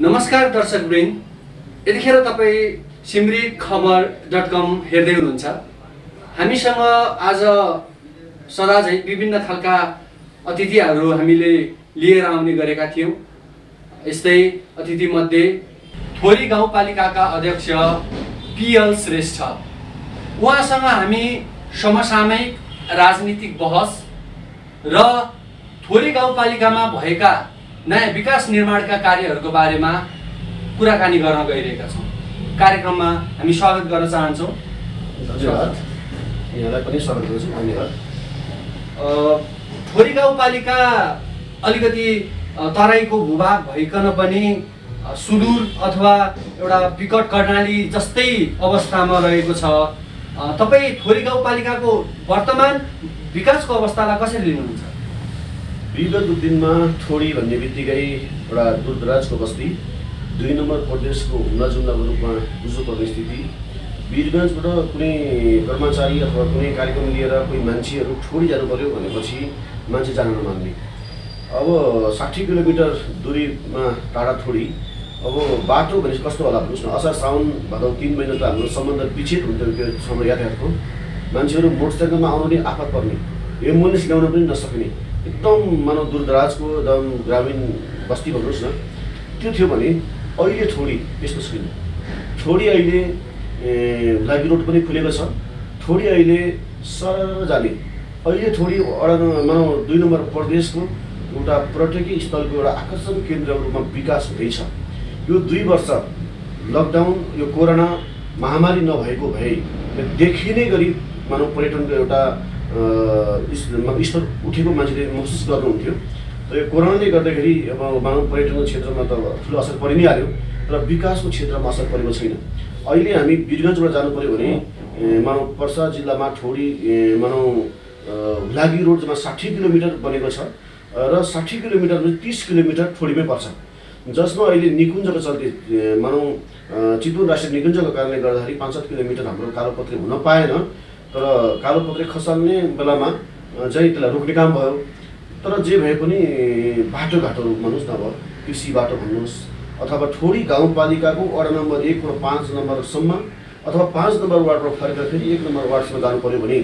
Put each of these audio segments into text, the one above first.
नमस्कार दर्शकवृन्द, यतिखेर तपाईँ simrikhबर.com हेर्दै हुनुहुन्छ। हामीसँग आज सदाझै विभिन्न खालका अतिथिहरू हामीले लिएर आउने गरेका थियौँ। यस्तै अतिथिमध्ये थोरी गाउँपालिकाका अध्यक्ष PL श्रेष्ठ, उहाँसँग हामी समसामयिक राजनीतिक बहस र थोरी गाउँपालिकामा भएका नयाँ विकास निर्माणका कार्यहरूको बारेमा कुराकानी गर्न गइरहेका छौँ। कार्यक्रममा हामी स्वागत गर्न चाहन्छौँ। धन्यवाद, यहाँलाई पनि स्वागत गर्छु। धन्यवाद। थोरी गाउँपालिका अलिकति तराईको भूभाग भइकन पनि सुदूर अथवा एउटा विकट कर्णाली जस्तै अवस्थामा रहेको छ। तपाईँ थोरी गाउँपालिकाको वर्तमान विकासको अवस्थालाई कसरी लिनुहुन्छ? विगत दिनमा थोडी भन्ने बित्तिकै एउटा दूरदराजको बस्ती, 2 नम्बर प्रदेशको हुम्लाजुम्लाको रूपमा बुझ्नुपर्ने स्थिति, वीरगञ्जबाट कुनै कर्मचारी अथवा कुनै कार्यक्रम लिएर कोही मान्छेहरू थोडी जानु पर्यो भनेपछि मान्छे जान नमान्ने। अब 60 किलोमिटर दूरीमा टाढा थोडी। अब बाटो भनेपछि कस्तो होला भन्नुहोस् न। असार साउन भदौ 3 महिना त हाम्रो सम्बन्ध विच्छेद हुन्थ्यो त्यो समय यातायातको। मान्छेहरू मोटरसाइकलमा आउनु नि आफत पर्ने, एम्बुलेन्स ल्याउन पनि नसक्ने, एकदम मानव दूरदराजको एकदम ग्रामीण बस्ती भन्नुहोस् न त्यो थियो भने अहिले थोडी त्यस्तो छैन। थोडी अहिले लागि रोड पनि खुलेको छ। थोडी अहिले सरर जाने, अहिले थोडी मानव 2 नम्बर प्रदेशको एउटा पर्यटकीय स्थलको एउटा आकर्षण केन्द्रको रूपमा विकास हुँदैछ। यो 2 वर्ष लकडाउन, यो कोरोना महामारी नभएको भए देखिने गरी मानव पर्यटनको एउटा स्तर उठेको मान्छेले महसुस गर्नुहुन्थ्यो। तर यो कोरोनाले गर्दाखेरि अब मानव पर्यटनको क्षेत्रमा त ठुलो असर परि नै हाल्यो, तर विकासको क्षेत्रमा असर परेको छैन। अहिले हामी वीरगञ्जबाट जानु पऱ्यो भने मानव पर्सा जिल्लामा थोडी मानव हुलागी रोड जम्मा 60 किलोमिटर बनेको छ र 60 किलोमिटर 30 किलोमिटर थोडीमै पर्छ, जसमा अहिले निकुञ्जको चलते मानव चितवन राष्ट्रिय निकुञ्जको कारणले गर्दाखेरि 5-7 किलोमिटर हाम्रो कालोपत्रे हुन पाएन। तर कालोपत्रे खसाल्ने बेलामा चाहिँ त्यसलाई रोक्ने काम भयो। तर जे भए पनि बाटोघाटोहरू भन्नुहोस् न, अब कृषि बाटो भन्नुहोस् अथवा थोडी गाउँपालिकाको वडा नम्बर 1 बाट 5 नम्बरसम्म अथवा 5 नम्बर वार्डबाट फर्केर फेरि 1 नम्बर वार्डसम्म जानु पऱ्यो भने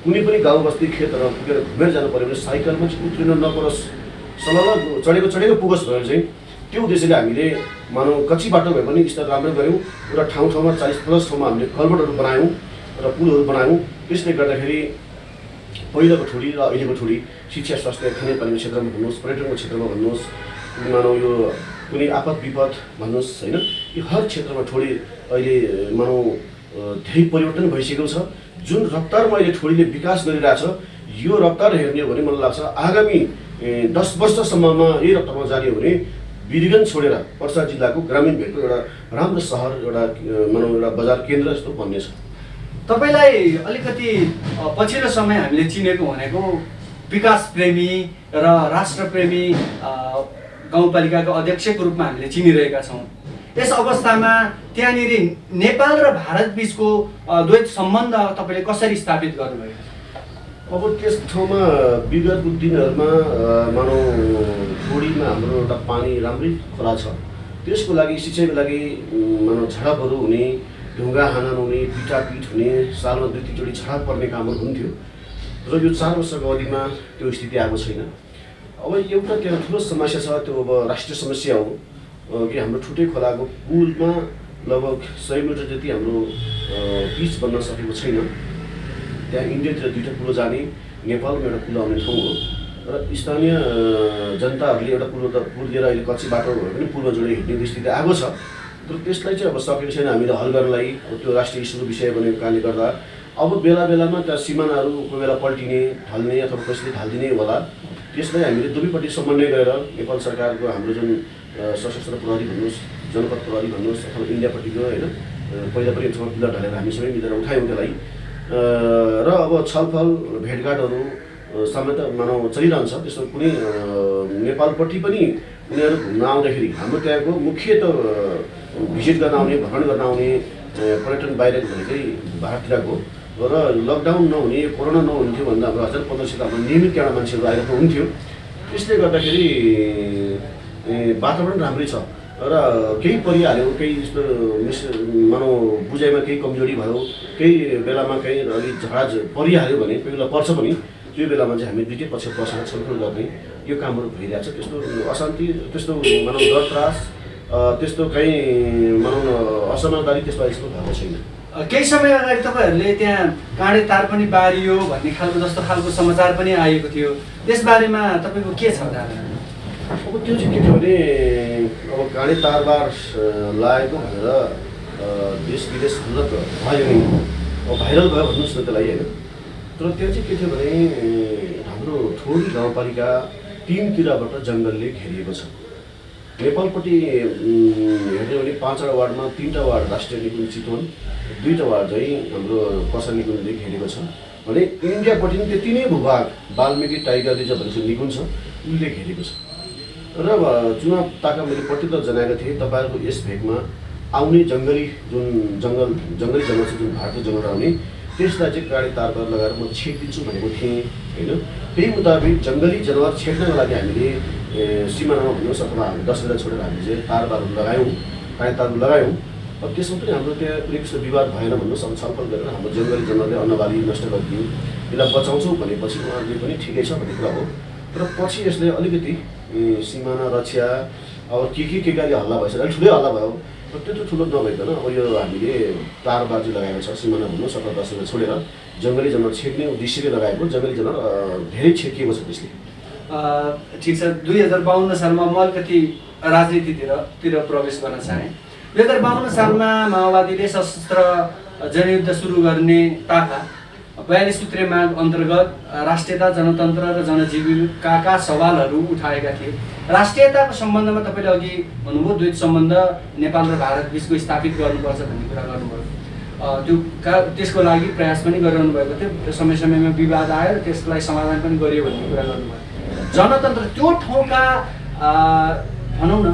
कुनै पनि गाउँ बस्ती खेतहरू पुगेर घुमेर जानु पऱ्यो भने साइकलमा चाहिँ उत्रिन नपरोस्, सलल चढेको पुगोस् भनेर चाहिँ त्यो उद्देश्यले हामीले मानव कच्ची बाटो भए पनि स्तर राम्रो गऱ्यौँ। एउटा ठाउँमा 40+ ठाउँमा हामीले कल्भर्टहरू बनायौँ र पुलहरू बनायौँ। त्यसले गर्दाखेरि पहिलाको थोडी र अहिलेको थोडी शिक्षा, स्वास्थ्य, खानेपानीको क्षेत्रमा भन्नुहोस्, पर्यटनको क्षेत्रमा भन्नुहोस्, मानव यो कुनै आपद विपद भन्नुहोस् होइन, यो हर क्षेत्रमा थोडी अहिले मानव धेरै परिवर्तन भइसकेको छ। जुन रफ्तारमा अहिले थोडीले विकास गरिरहेछ यो रफ्तार हेर्ने हो भने मलाई लाग्छ आगामी 10 वर्षसम्ममा यही रफ्तारमा जाने हो भने वीरगञ्ज छोडेर पर्सा जिल्लाको ग्रामीण भेगको एउटा राम्रो सहर, एउटा मानव एउटा बजार केन्द्र जस्तो बन्नेछ। तपाईलाई अलिकति पछिल्लो समय हामीले चिनेको भनेको विकास प्रेमी र राष्ट्रप्रेमी गाउँपालिकाको अध्यक्षको रूपमा हामीले चिनिरहेका छौँ। यस अवस्थामा त्यहाँनिर नेपाल र भारत बिचको द्वैत सम्बन्ध तपाईँले कसरी स्थापित गर्नुभयो? अब त्यस ठाउँमा विगतको दिनहरूमा मानव थोडीमा हाम्रो एउटा पानी राम्रै खोला छ। त्यसको लागि सिँचाइको लागि मानव झडपहरू हुने, ढुङ्गा हानन हुने, पिटापिट हुने, सालमा 2-3 चोटि झडप पर्ने कामहरू हुन्थ्यो। र यो 4 वर्षको अवधिमा त्यो स्थिति आएको छैन। अब एउटा त्यहाँ ठुलो समस्या छ, त्यो अब राष्ट्रिय समस्या हो कि हाम्रो ठुटे खोलाको पुलमा लगभग 100 मिटर जति हाम्रो पिच बन्न सकेको छैन। त्यहाँ इन्डियातिर 2टा पुल जाने, नेपालमा एउटा पुल आउने ठाउँ हो र स्थानीय जनताहरूले एउटा पुल लिएर अहिले कच्ची बाटो भए पनि पुलमा जोडेर हिँड्ने स्थिति आएको छ। तर त्यसलाई चाहिँ अब सकेको छैन हामीले हल गर्नलाई। त्यो राष्ट्रिय इस्युको विषय बनेको कारणले गर्दा अब बेलामा त्यहाँ सिमानाहरू कोही बेला पल्टिने, ढल्ने अथवा कसैले ढालिदिने होला। त्यसलाई हामीले दुवैपट्टि समन्वय गरेर नेपाल सरकारको हाम्रो जुन सशस्त्र प्रहरी भन्नुहोस्, जनपद प्रहरी भन्नुहोस् अथवा इन्डियापट्टिको होइन, पहिला पनि ठाउँमा पिलर ढलेर हामी सबै मिलेर उठायौँ त्यसलाई। र अब छलफल भेटघाटहरू सामान्यतः मानव चलिरहन्छ। त्यसमा कुनै नेपालपट्टि पनि उनीहरू घुम्न आउँदाखेरि हाम्रो त्यहाँको मुख्य त भिजिट गर्न आउने, भ्रमण गर्न आउने पर्यटन बाहिरको भनेकै भारततिरको र लकडाउन नहुने, कोरोना नहुन्थ्यो भन्दा हाम्रो 1000-1500 हाम्रो नियमित त्यहाँ मान्छेहरू आइरहेको हुन्थ्यो। त्यसले गर्दाखेरि वातावरण राम्रै छ। र केही परिहाल्यो, केही यस्तो मानौ बुझाइमा केही कमजोरी भयो, केही बेलामा केही अलिक झडाझ परिहाल्यो भने कोही बेला पर्छ पनि, त्यो बेलामा चाहिँ हामी दुईटै पक्ष बसेर छलफल गर्ने यो कामहरू भइरहेको छ। त्यस्तो अशान्ति, त्यस्तो मानौ डर त्रास, त्यस्तो कहीँ मानौ न असमानतारी त्यसमा यस्तो भएको छैन। केही समय अगाडि तपाईँहरूले त्यहाँ काँडे तार पनि बारियो भन्ने खालको जस्तो खालको समाचार पनि आएको थियो, त्यसबारेमा तपाईँको के छ धारणा? अब त्यो चाहिँ के थियो भने अब काँडे तारबार लागेको भनेर देश विदेश हुन त भयो नै, अब भाइरल भयो भन्नुहोस् न त्यसलाई होइन। तर त्यो चाहिँ के थियो भने हाम्रो थोडी गाउँपालिका 3 तिरबाट जङ्गलले घेरिएको छ। नेपालपट्टि हेर्ने भने 5वटा वार्डमा 3टा वार्ड राष्ट्रिय निकुञ्ज चितवन, 2टा वार्ड चाहिँ हाम्रो पर्सा निकुञ्जले घेरेको छ भने इन्डियापट्टि पनि त्यति नै भूभाग वाल्मिकी टाइगर रिजर्भ भनेको निकुञ्ज छ, उसले घेरेको छ। र चुनाव ताका मैले पट्टि जनाएको थिएँ, तपाईँहरूको यस भेगमा आउने जङ्गली जङ्गली जङ्गल छ, जुन भारतीय जङ्गल आउने त्यसलाई चाहिँ काँडे तारबार लगाएर म छेकिदिन्छु भनेको थिएँ होइन। त्यही मुताबिक जङ्गली जनावर छेक्नको लागि हामीले सिमानामा भन्नुहोस् अथवा हामी 10 बेला छोडेर हामीले चाहिँ तारबारहरू लगायौँ, काँडे तारहरू लगायौँ। अब त्यसमा पनि हाम्रो त्यहाँ कुनै किसिमको विवाद भएन भन्नुहोस्। अब छलफल गरेर हाम्रो जङ्गली जनावरले अन्नबाली नष्ट गरिदियो, यसलाई बचाउँछौँ भनेपछि उहाँहरूले पनि ठिकै छ भन्ने कुरा हो। तर पछि यसले अलिकति सिमाना रक्षा अब के गाली हल्ला भएछ, अलिक ठुलै हल्ला भयो। त्यत्रो ठुलो नभइकन अब यो हामीले तारबार चाहिँ लगाएको छ, सिमाना भन्नुहोस् अथवा 10 बेला छोडेर जङ्गली जनावर छेक्ने उद्देश्यले लगाएको, जङ्गली जनावर धेरै छेकिएको छ त्यसले। ठिक छ। 2052 सालमा म अलिकति राजनीतितिर प्रवेश गर्न चाहेँ। 2052 सालमा माओवादीले सशस्त्र जनयुद्ध सुरु गर्ने ताका 42 सूत्रीय माग अन्तर्गत राष्ट्रियता, जनतन्त्र र जनजीविकाका सवालहरू उठाएका थिए। राष्ट्रियताको सम्बन्धमा तपाईँले अघि भन्नुभयो द्वैत सम्बन्ध नेपाल र भारत बिचको स्थापित गर्नुपर्छ भन्ने कुरा गर्नुभयो। त्यसको लागि प्रयास पनि गरिरहनु भएको थियो, समय समयमा विवाद आयो र त्यसलाई समाधान पनि गरियो भन्ने कुरा गर्नुभयो। जनतन्त्र त्यो ठाउँका भनौँ न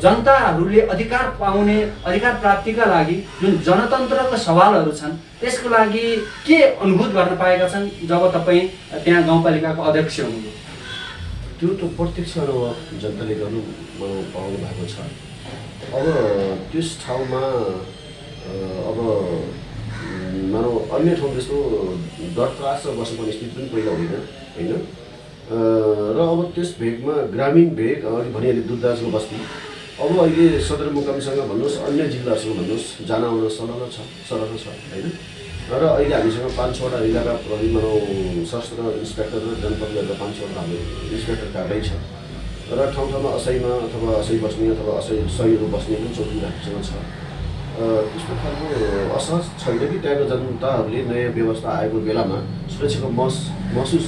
जनताहरूले अधिकार पाउने, अधिकार प्राप्तिका लागि जुन जनतन्त्रका सवालहरू छन् त्यसको लागि के अनुभूत गर्न पाएका छन् जब तपाईँ त्यहाँ गाउँपालिकाको अध्यक्ष हुनुभयो? त्यो त प्रत्यक्ष अनुभव जनताले गर्नु पाउनु भएको छ। अब त्यस ठाउँमा अब मानौ अन्य ठाउँ जस्तो डर त्रास बस्नुपर्ने स्थिति पनि पहिला होइन। र अब त्यस भेगमा ग्रामीण भेग अघि भनिहालेँ दुधराजको बस्ती, अब अहिले सदरमुकामसँग भन्नुहोस् अन्य जिल्लासँग भन्नुहोस् जान आउन सरल छ होइन। र अहिले हामीसँग 5-6वटा इलाका प्रहरी मानौ सशस्त्र इन्सपेक्टर र जनपद गरेर 5-6वटा हाम्रो इन्सपेक्टर कार्यालय छ। र ठाउँ ठाउँमा असैमा अथवा असै बस्ने अथवा सहीहरू बस्ने पनि चौकी हामीसँग छ। त्यस्तो खालको असहज छैन कि त्यहाँको जनताहरूले नयाँ व्यवस्था आएको बेलामा सुरक्षाको महसुस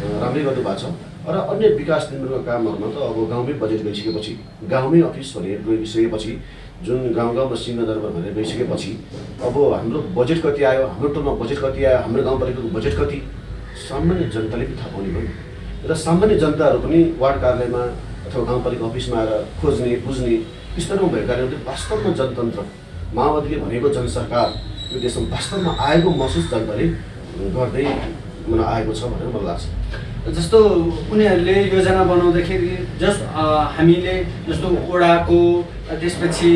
राम्रै गर्नुभएको छ। र अन्य विकास केन्द्रका कामहरूमा त अब गाउँमै बजेट गइसकेपछि, गाउँमै अफिस भनेर गइसकेपछि, जुन गाउँमा सिंहदरबार भनेर गइसकेपछि अब हाम्रो बजेट कति आयो, हाम्रो टोलमा बजेट कति आयो, हाम्रो गाउँपालिकाको बजेट कति, सामान्य जनताले पनि थाहा पाउने भयो। र सामान्य जनताहरू पनि वार्ड कार्यालयमा अथवा गाउँपालिका अफिसमा आएर खोज्ने बुझ्ने स्तरमा भएको कारणले वास्तवमा जनतन्त्र, माओवादीले भनेको जनसरकार यो देशमा वास्तवमा आएको महसुस जनताले गर्दै आएको छ भनेर मलाई लाग्छ। जस्तो उनीहरूले योजना बनाउँदाखेरि हामीले जस्तो वडाको, त्यसपछि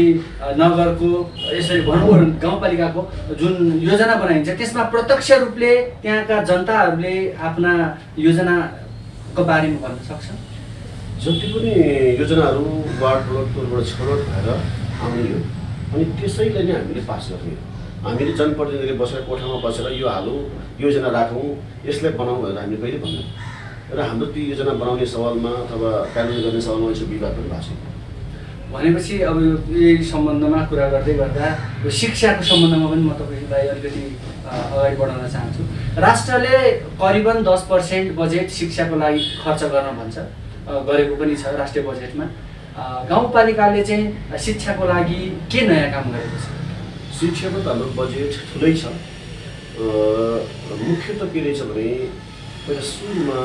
नगरको, यसरी भनौँ गाउँपालिकाको जुन योजना बनाइन्छ त्यसमा प्रत्यक्ष रूपले त्यहाँका जनताहरूले आफ्ना योजनाको बारेमा भन्न सक्छ। जति पनि योजनाहरू वार्डबाट टोलबाट छनौट भएर आउने हो अनि त्यसैलाई नै हामीले पास गर्ने हो। हामीले जनप्रतिनिधिले बसेर कोठामा बसेर यो हालौँ, योजना राखौँ, यसलाई बनाऊँ भनेर हामीले कहिले भन्दैनौँ। र हाम्रो ती योजना बनाउने सवालमा अथवा कार्यान्वयन गर्ने सवालमा यसो विवाद पनि भएको छैन। भनेपछि अब यही सम्बन्धमा कुरा गर्दै गर्दा यो शिक्षाको सम्बन्धमा पनि म तपाईँलाई अलिकति अगाडि बढाउन चाहन्छु। राष्ट्रले करिबन 10% बजेट शिक्षाको लागि खर्च गर्न भन्छ, गरेको पनि छ राष्ट्रिय बजेटमा। गाउँपालिकाले चाहिँ शिक्षाको लागि के नयाँ काम गरेको छ? शिक्षाको त हाम्रो बजेट ठुलै छ। मुख्य त के रहेछ भने पहिला सुरुमा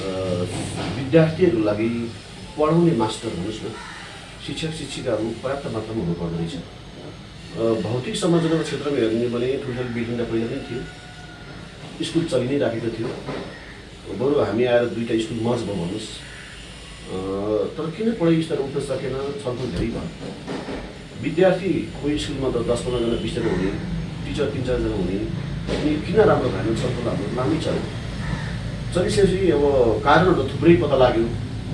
विद्यार्थीहरूको लागि पढाउने मास्टर भन्नुहोस् न, शिक्षक शिक्षिकाहरू पर्याप्त मात्रामा हुनुपर्ने रहेछ। भौतिक संरचनाको क्षेत्रमा हेर्ने भने ठुल्ठुलो बिल्डिङ त पहिला पनि थियो, स्कुल चलि नै राखेको थियो। बरु हामी आएर 2टा स्कुल मर्ज भयो भन्नुहोस्, तर किन पढाइ स्तर उठ्न सकेन, छलफल धेरै भयो। विद्यार्थी कोही स्कुलमा त 10-15जना 20जना हुने, टिचर 3-4जना हुने, अनि किन राम्रो भएन छलफल हाम्रो लामै चल्यो। चलिसकेपछि अब कारणहरू थुप्रै पत्ता लाग्यो,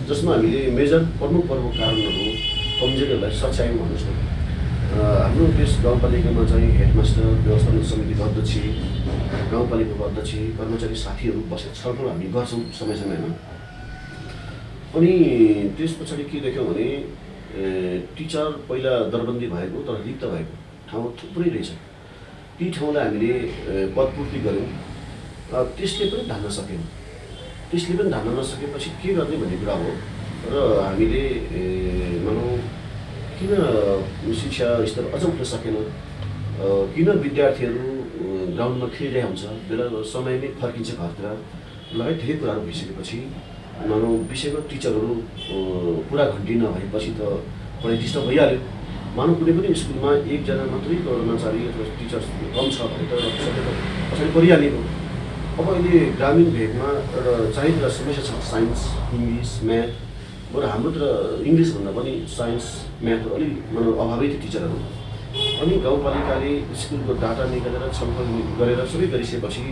जसमा हामीले मेजर प्रमुख कारणहरू कमजोरीहरूलाई सच्यायौँ भन्नुहोस् न। हाम्रो त्यस गाउँपालिकामा चाहिँ हेडमास्टर, व्यवस्थापन समितिको अध्यक्ष, गाउँपालिकाको अध्यक्ष, कर्मचारी साथीहरू बसेर छलफल हामी गर्छौँ समय समयमा। अनि त्यस पछाडि के देख्यौँ भने टिचर पहिला दरबन्दी भएको तर रिक्त भएको ठाउँ थुप्रै रहेछ। ती ठाउँलाई हामीले पदपूर्ति गऱ्यौँ। त्यसले पनि धान्न सकेन। त्यसले पनि धान्न नसकेपछि के गर्ने भन्ने कुरा हो। र हामीले भनौँ किन शिक्षा स्तर अझ उठ्न सकेन, किन विद्यार्थीहरू ग्राउन्डमा खेलिरहेको हुन्छ, बेला समयमै फर्किन्छ घरतिर लगायत धेरै कुराहरू भइसकेपछि भनौँ विषयको टिचरहरू पुरा घन्टी नभएपछि त पढाइ डिस्टर्ब भइहाल्यो। मानव कुनै पनि स्कुलमा एकजना मात्रै कर्मचारी अथवा टिचर कम छ भने त पछाडि परिहालेको। अब अहिले ग्रामीण भेगमा एउटा चाहिने समस्या छ, साइन्स, इङ्ग्लिस, म्याथ। बरु हाम्रोतिर इङ्ग्लिसभन्दा पनि साइन्स, म्याथहरू अलिक अभावै थियो टिचरहरू। अनि गाउँपालिकाले स्कुलको डाटा निकालेर छलफल गरेर सबै गरिसकेपछि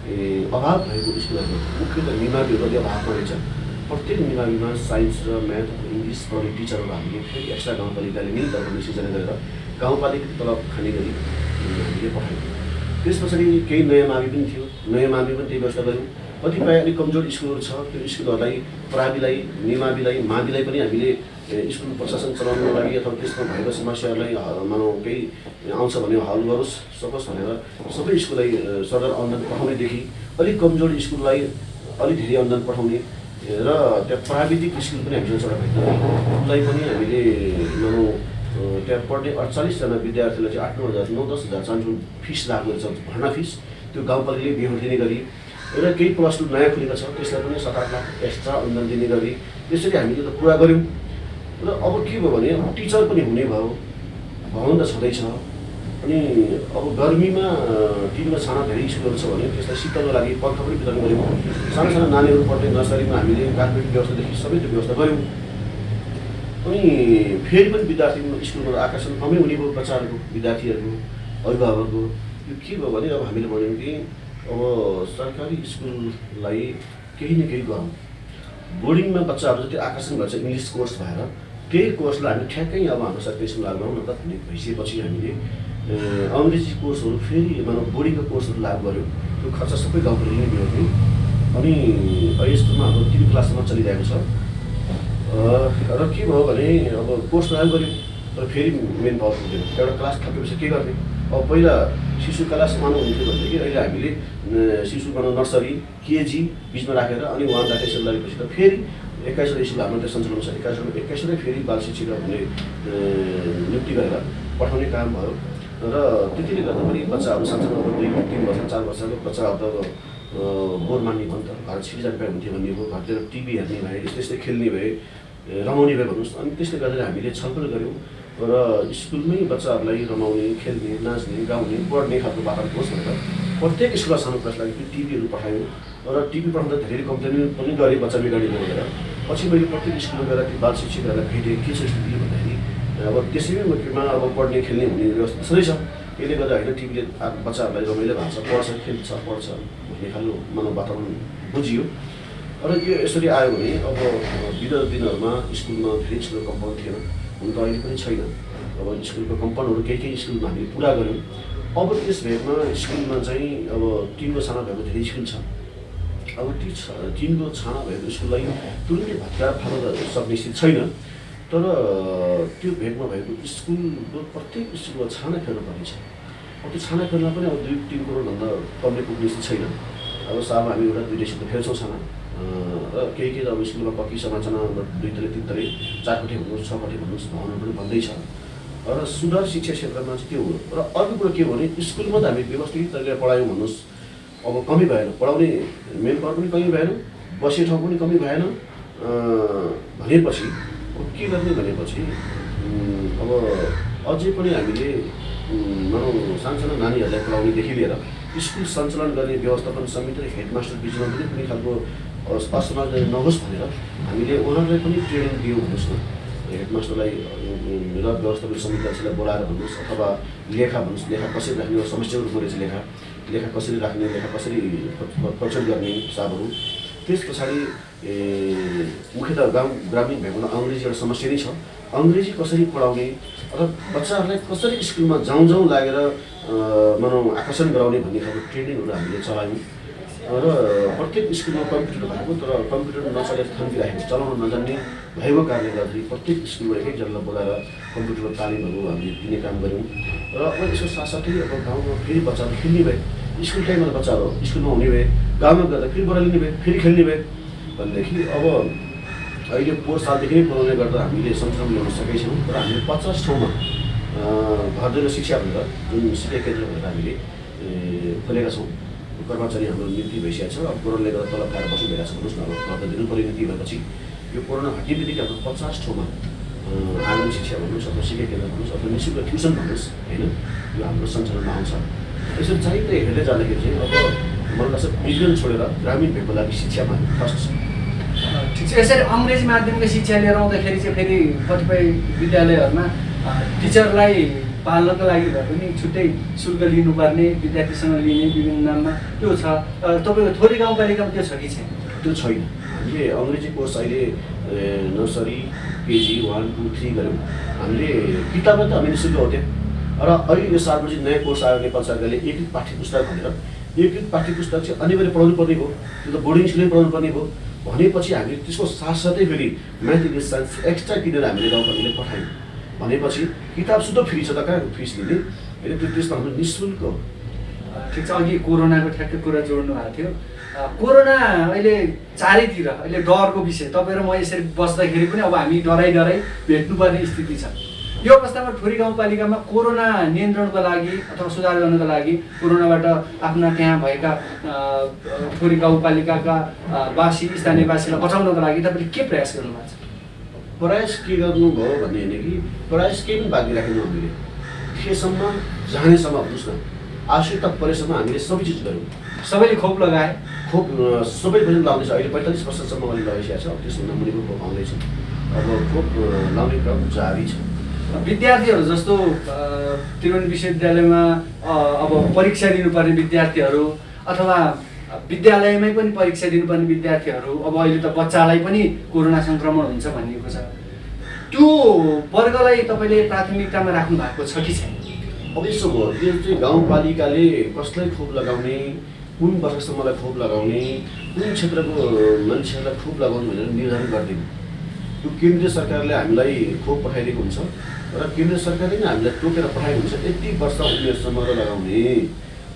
अभाव भएको स्कुलहरू मुख्यतः निमावीहरू अलि अभावमा रहेछ। प्रत्येक निमावीमा साइन्स र म्याथ इङ्ग्लिस पढ्ने टिचरहरू हामीले फेरि एक्स्ट्रा गाउँपालिकाले नै दरबन्दी सिर्जना गरेर गाउँपालिकाको तलब खाने गरी हामीले पठायौँ। त्यस पछाडि केही नयाँ मावि पनि थियो, नयाँ मावि पनि त्यही व्यवस्था गऱ्यौँ। कतिपय अलिक कमजोर स्कुलहरू छ, त्यो स्कुलहरूलाई प्राविलाई, निमाविलाई, माविलाई पनि हामीले स्कुल प्रशासन चलाउनको लागि अथवा त्यसमा भएको समस्याहरूलाई मानौँ केही आउँछ भने हल गरोस् सकोस् भनेर सबै स्कुललाई सरदर अनुदान पठाउनेदेखि अलिक कमजोर स्कुललाई अलिक धेरै अनुदान पठाउने र त्यहाँ प्राविधिक स्कुल पनि हामीसँग एउटा भेट्नलाई पनि हामीले मानौँ त्यहाँ पढ्ने 48जना विद्यार्थीलाई चाहिँ 8-9 हजार 9-10 हजार चान्सु फिस लागु छ, भर्ना फिस। त्यो गाउँपालिकाले बिहोरिदिने गरी र केही +2 नयाँ खुलेको छ त्यसलाई पनि 7-8 लाख एक्स्ट्रा अनुदान दिने गरी त्यसरी हामीले त पुरा गऱ्यौँ। र अब के भयो भने टिचर पनि हुने भयो, भवन त छँदैछ। अनि अब गर्मीमा दिनमा छाना धेरै स्कुलहरू छ भने त्यसलाई शीतलको लागि पङ्खा पनि वितरण गऱ्यौँ। साना साना नानीहरू पढ्ने नर्सरीमा हामीले कार्पेट व्यवस्थादेखि सबै त्यो व्यवस्था गऱ्यौँ। अनि फेरि पनि विद्यार्थी स्कुलमा आकर्षण कमै हुने भयो, बच्चाहरूको, विद्यार्थीहरूको, अभिभावकको। यो के भयो भने अब हामीले भन्यौँ कि अब सरकारी स्कुललाई केही न केही गरौँ। बोर्डिङमा बच्चाहरू जति आकर्षण गर्छ इङ्ग्लिस कोर्स भएर, त्यही कोर्सलाई हामी ठ्याक्कै अब हाम्रो सरकारी स्कुल लागु गरौँ न त भइसकेपछि हामीले अङ्ग्रेजी कोर्सहरू फेरि मानव बोर्डिङको कोर्सहरू लागु गऱ्यौँ। त्यो खर्च सबै गाउँपालिकाले नै बिहोर्ने। अनि अहिले स्कुलमा हाम्रो 3 क्लाससम्म चलिरहेको छ। र के भयो भने अब कोर्स लागु गऱ्यौँ तर फेरि मेन पावर पुग्दैन। एउटा क्लास थपेपछि के गर्ने? अब पहिला शिशु क्लास मानव हुन्थ्यो भनेदेखि अहिले हामीले शिशु मानव नर्सरी, केजी बिचमा राखेर अनि उहाँ राखेर लागेपछि त फेरि 21वटा स्कुल हाम्रो त्यहाँ सञ्चालन छ। 21वटै फेरि बाल शिक्षक भन्ने नियुक्ति गरेर पठाउने काम भयो। र त्यतिले गर्दा पनि बच्चाहरू सानसानो 2-3 वर्ष 4 वर्षको बच्चाहरू त बोर मान्ने भयो नि त। घर छिटो जानकारी हुन्थ्यो भन्ने भयो, घरतिर टिभी हेर्ने भए, यस्तै खेल्ने भए, रमाउने भए भन्नुहोस्। अनि त्यसले गर्दा हामीले छलफल गऱ्यौँ र स्कुलमै बच्चाहरूलाई रमाउने, खेल्ने, नाच्ने, गाउने, पढ्ने खालको वातावरण होस् भनेर प्रत्येक स्कुलमा सानो क्लास लागि टिभीहरू पठायौँ। र टिभी पठाउँदा धेरै कम्प्लेन पनि गरेँ बच्चा बिगाडिने भनेर। पछि मैले प्रत्येक स्कुलमा गएर ती बाल शिक्षकहरूलाई भेटेँ के छ स्थिति भन्दाखेरि अब त्यसैमै मुख्यमा अब पढ्ने, खेल्ने हुने व्यवस्था छँदैछ। यसले गर्दा होइन टिभीले बच्चाहरूलाई रमाइलो भएको छ, पढ्छ, खेल्छ, पढ्छ भन्ने खालको मानव वातावरण बुझियो। र यो यसरी आयो भने अब विगत दिनहरूमा स्कुलमा धेरै स्कुलको कम्पाउन्ड थिएन, हुन त अहिले पनि छैन। अब स्कुलको कम्पाउन्डहरू केही स्कुलमा हामीले पुरा गऱ्यौँ। अब त्यस भेगमा स्कुलमा चाहिँ अब 3को छाना भएको धेरै स्कुल छ। अब ती 3को छाना भएको स्कुललाई तुरुन्तै भत्काएर फाल्न सक्ने स्थिति छैन। तर त्यो भेगमा भएको स्कुलको प्रत्येक स्कुलमा छाना फेर्नु पर्ने छ। अब त्यो छाना फेर्न पनि अब 2-3 करोडभन्दा कमले पुग्ने स्थिति छैन। अब सालमा हामी एउटा 2 स्कुल फेर्छौँ छाना। र केही अब स्कुलमा पक्की संरचना 2 तले 3 तले 4 कोठे भन्नुहोस्, 6 कोठे भन्नुहोस् भवनहरू पनि बन्दैछ। र सुधार शिक्षा क्षेत्रमा चाहिँ त्यो हो। र अर्को कुरो के हो भने स्कुलमा त हामी व्यवस्थित तरिकाले पढायौँ भन्नुहोस्, अब कमी भएन, पढाउने मेन पावर पनि कमी भएन, बस्ने ठाउँ पनि कमी भएन भनेपछि अब के गर्ने भनेपछि अब अझै पनि हामीले भनौँ सानसानो नानीहरूलाई पढाउनेदेखि लिएर स्कुल सञ्चालन गर्ने व्यवस्थापन समिति र हेडमास्टर बिचमा पनि कुनै खालको असमाज नहोस् भनेर हामीले उहाँहरूलाई पनि ट्रेनिङ दियौँ भन्नुहोस् न। हेडमास्टरलाई र व्यवस्थापन समितिलाई बोलाएर भन्नुहोस् अथवा लेखा भन्नुहोस्, लेखा कसरी राख्ने, समस्याको रूपमा रहेछ लेखा कसरी राख्ने, लेखा कसरी प्रचुर गर्ने हिसाबहरू। त्यस पछाडि मुख्यतः ग्रामीण भेगमा अङ्ग्रेजी एउटा समस्या नै छ। अङ्ग्रेजी कसरी पढाउने अथवा बच्चाहरूलाई कसरी स्कुलमा जाउँ लागेर आकर्षण गराउने भन्ने खालको ट्रेनिङहरू हामीले चलायौँ। र प्रत्येक स्कुलमा कम्प्युटर भएको, तर कम्प्युटर नचलेर थन्किराखेको, चलाउन नजान्ने भएको कारणले गर्दाखेरि प्रत्येक स्कुलमा एकजनालाई बोलाएर कम्प्युटरको तालिमहरू हामीले दिने काम गऱ्यौँ। र अब यसको साथसाथै अब गाउँमा फेरि बच्चाहरू खेल्ने भए, स्कुल टाइममा बच्चाहरू स्कुलमा हुने भए, गाउँमा गर्दा फेरि बढालिने भए, फेरि खेल्ने भए भनेदेखि अब अहिले 4 सालदेखि नै पुऱ्याउने गर्दा हामीले सञ्चालन ल्याउन सकेका छौँ। तर हामीले 50 ठाउँमा घरदैलो शिक्षा भनेर जुन शिक्षा केन्द्र भनेर हामीले खोलेका छौँ। कर्मचारी हाम्रो नियुक्ति भइसकेको छ। अब कोरोनाले गर्दा तलब खाएर बस्नु भइरहेको छ भन्नुहोस् न। अब घर त दिनु पऱ्यो नियुक्ति भएपछि यो कोरोना हट्ने बित्तिकै हाम्रो 50 ठाउँमा आँगन शिक्षा भन्नुहोस् अथवा शिक्षा केन्द्र भन्नुहोस् अथवा निःशुल्क ट्युसन भन्नुहोस् होइन, यो हाम्रो सञ्चालनमा आउँछ। यसरी चाहिँ हेर्दै जाँदाखेरि चाहिँ अब मलाई लाग्छ बिजन छोडेर ग्रामीण भेगको लागि शिक्षामा फर्स्ट छ। ठिक छ। यसरी अङ्ग्रेजी माध्यमको शिक्षा लिएर आउँदाखेरि चाहिँ फेरि कतिपय विद्यालयहरूमा टिचरलाई पाल्नको लागि भए पनि छुट्टै शुल्क लिनुपर्ने, विद्यार्थीसँग लिने विभिन्न नाममा त्यो छ। तपाईँको थोरै गाउँपालिकामा त्यो छ कि छैन? त्यो छैन। हामीले अङ्ग्रेजी कोर्स अहिले नर्सरी, केजी 1, 2, 3 गऱ्यौँ। हामीले किताबमा त हामी निःशुल्क हो त्यहाँ। र अहिले यो सालपछि नयाँ कोर्स आयो नेपाल सरकारले एकीकृत पाठ्यपुस्तक भनेर। एकीकृत पाठ्यपुस्तक चाहिँ अनिवार्य पढाउनु पर्ने भयो, त्यो त बोर्डिङ स्कुलमै पढाउनु पर्ने भयो भनेपछि हामीले त्यसको साथसाथै फेरि म्याथ इङ्ग्लिस साइन्स एक्स्ट्रा किनेर हामीले गाउँपालिकाले पठायौँ। भनेपछि किताब शुद्ध फ्री छ त, कहाँ फिस लिने होइन, त्यो त्यसमा हाम्रो निःशुल्क हो। ठिक छ। अघि कोरोनाको ठ्याक्कै कुरा जोड्नु भएको थियो। कोरोना अहिले चारैतिर अहिले डरको विषय। तपाईँ र म यसरी बस्दाखेरि पनि अब हामी डराइ भेट्नुपर्ने स्थिति छ। यो अवस्थामा ठोरी गाउँपालिकामा कोरोना नियन्त्रणको लागि अथवा सुधार गर्नको लागि कोरोनाबाट आफ्ना त्यहाँ भएका ठोरी गाउँपालिकाका वासी स्थानीयवासीलाई बचाउनको लागि तपाईँले के प्रयास गर्नुभएको छ? प्रयास के गर्नुभयो भन्ने होइन कि प्रयास केही पनि बाँकी राखेनौँ हामीले। केसम्म जानेसम्म भन्नुहोस् न, आवश्यकता परेसम्म हामीले सबै चिज गऱ्यौँ। सबैले खोप लगाए? खोप सबैले पनि लाउँदैछ। अहिले 45 वर्षसम्म अहिले लगाइसकेको छ। अब त्यसभन्दा मुनिको खोप आउँदैछ। अब खोप लाउने क्रम जारी छ। विद्यार्थीहरू जस्तो त्रिभुवन विश्वविद्यालयमा अब परीक्षा दिनुपर्ने विद्यार्थीहरू अथवा विद्यालयमै पनि परीक्षा दिनुपर्ने विद्यार्थीहरू, अब अहिले त बच्चालाई पनि कोरोना सङ्क्रमण हुन्छ भनिएको छ, त्यो वर्गलाई तपाईँले प्राथमिकतामा राख्नु भएको छ कि छैन? अब यसो भयो, यो चाहिँ गाउँपालिकाले कसलाई खोप लगाउने, कुन वर्षसम्मलाई खोप लगाउने, कुन क्षेत्रको मान्छेहरूलाई खोप लगाउनु भनेर निर्धारण गर्दैन। यो केन्द्रीय सरकारले हामीलाई खोप पठाइदिएको हुन्छ र केन्द्र सरकारले नै हामीलाई टोकेर पठाएको हुन्छ यति वर्ष उमेरसम्म लगाउने।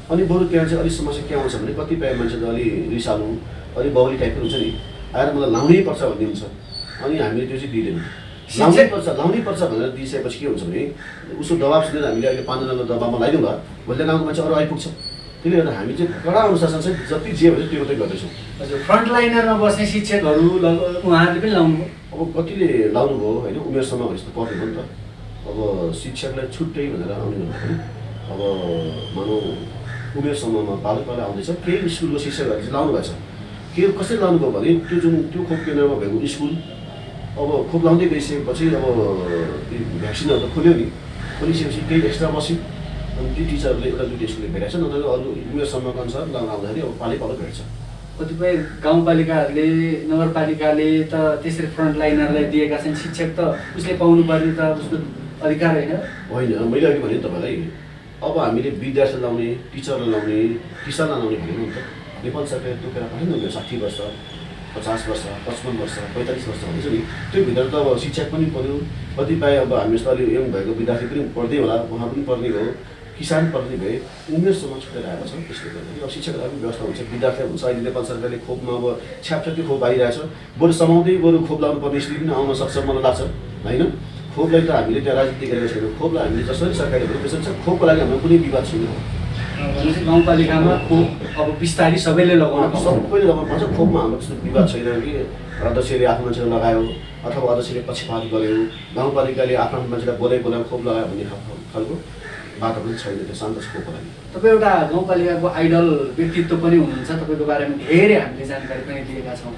अनि बरु त्यहाँ चाहिँ अलिक समस्या के आउँछ भने कतिपय मान्छे त अलि रिसालु, अलिक बाहुली टाइपको हुन्छ नि, आएर मलाई लाउनै पर्छ भन्ने हुन्छ। अनि हामीले त्यो चाहिँ दिँदैनौँ। लाउनै पर्छ भनेर दिइसकेपछि के हुन्छ भने उसको दबाब सुनेर हामीले अहिले 5 जनाको दबाबमा लगाइदिउँ ल, भोलि गाउँको मान्छे अरू आइपुग्छ। त्यसले गर्दा हामी चाहिँ कडा अनुशासन चाहिँ जति जे भन्छ त्यो मात्रै गर्दैछौँ। हजुर, फ्रन्ट लाइनरमा बस्ने शिक्षकहरू उहाँहरूले पनि लाउनु? अब कतिले लाउनु भयो होइन, उमेरसम्म यस्तो पर्दैन नि त। अब शिक्षकलाई छुट्टै भनेर आउने भन्दाखेरि अब मानौँ उमेरसम्ममा बालकपाला आउँदैछ, केही स्कुलको शिक्षकहरूले चाहिँ लाउनु भएको छ। के कसरी लाउनु भयो भने त्यो खोप केन्द्रमा भएको स्कुल अब खोप लाउँदै गइसकेपछि अब भ्याक्सिनहरू त खोल्यो नि, खोलिसकेपछि केही एक्स्ट्रा बस्यो। अनि ती टिचरहरूले एउटा 2 स्कुलले भेटेको छ, नत्र अरू उमेरसम्मको अनुसार लाउन आउँदाखेरि अब पालो भेट्छ। कतिपय गाउँपालिकाहरूले नगरपालिकाले त त्यसरी फ्रन्ट लाइनरलाई दिएका छन्। शिक्षक त उसले पाउनुपर्ने त उसको अधिकार होइन? होइन, मैले अघि भने तपाईँलाई अब हामीले विद्यार्थी लाउने, टिचरलाई लाउने, किसानलाई लाउने भनेको नि त नेपाल सरकारले तोकेर पठाएन। 60 वर्ष, 50 वर्ष, 55 वर्ष, 45 वर्ष भन्छ नि, त्यो भित्र त अब शिक्षक पनि पऱ्यो। कतिपय अब हामी जस्तो अलि यङ भएको विद्यार्थी पनि पढ्दै होला, उहाँ पनि पढ्ने हो, किसान पढ्ने भए, उमेरसम्म छुटेर आएको छ। त्यसले गर्दाखेरि अब शिक्षकहरूलाई पनि व्यवस्था हुन्छ, विद्यार्थी हुन्छ। अहिले नेपाल सरकारले खोपमा अब छ्यापछ्याप्ती खोप आइरहेछ, बरु समाउँदै बरु खोप लाउनु पर्ने स्थिति पनि आउन सक्छ मलाई लाग्छ होइन। खोपलाई त हामीले त्यहाँ राजनीति गरेको छैन। खोपलाई हामीले जसरी सरकारले भनेको त्यसरी छ। खोपको लागि हाम्रो कुनै विवाद छैन। भनेपछि गाउँपालिकामा खोप अब बिस्तारै सबैले लगाउनु सबैले लगाउनु पर्छ। खोपमा हाम्रो त्यस्तो विवाद छैन कि अध्यक्षले आफ्नो मान्छेलाई लगायो अथवा अध्यक्षले पक्षपात गर्यो, गाउँपालिकाले आफ्नो मान्छेलाई बोलाएर खोप लगायो भन्ने खालको वातावरण छैन त्यो शान्त स्कोपको लागि। तपाईँ एउटा गाउँपालिकाको आइडल व्यक्तित्व पनि हुनुहुन्छ, तपाईँको बारेमा धेरै हामीले जानकारी पनि लिएका छौँ।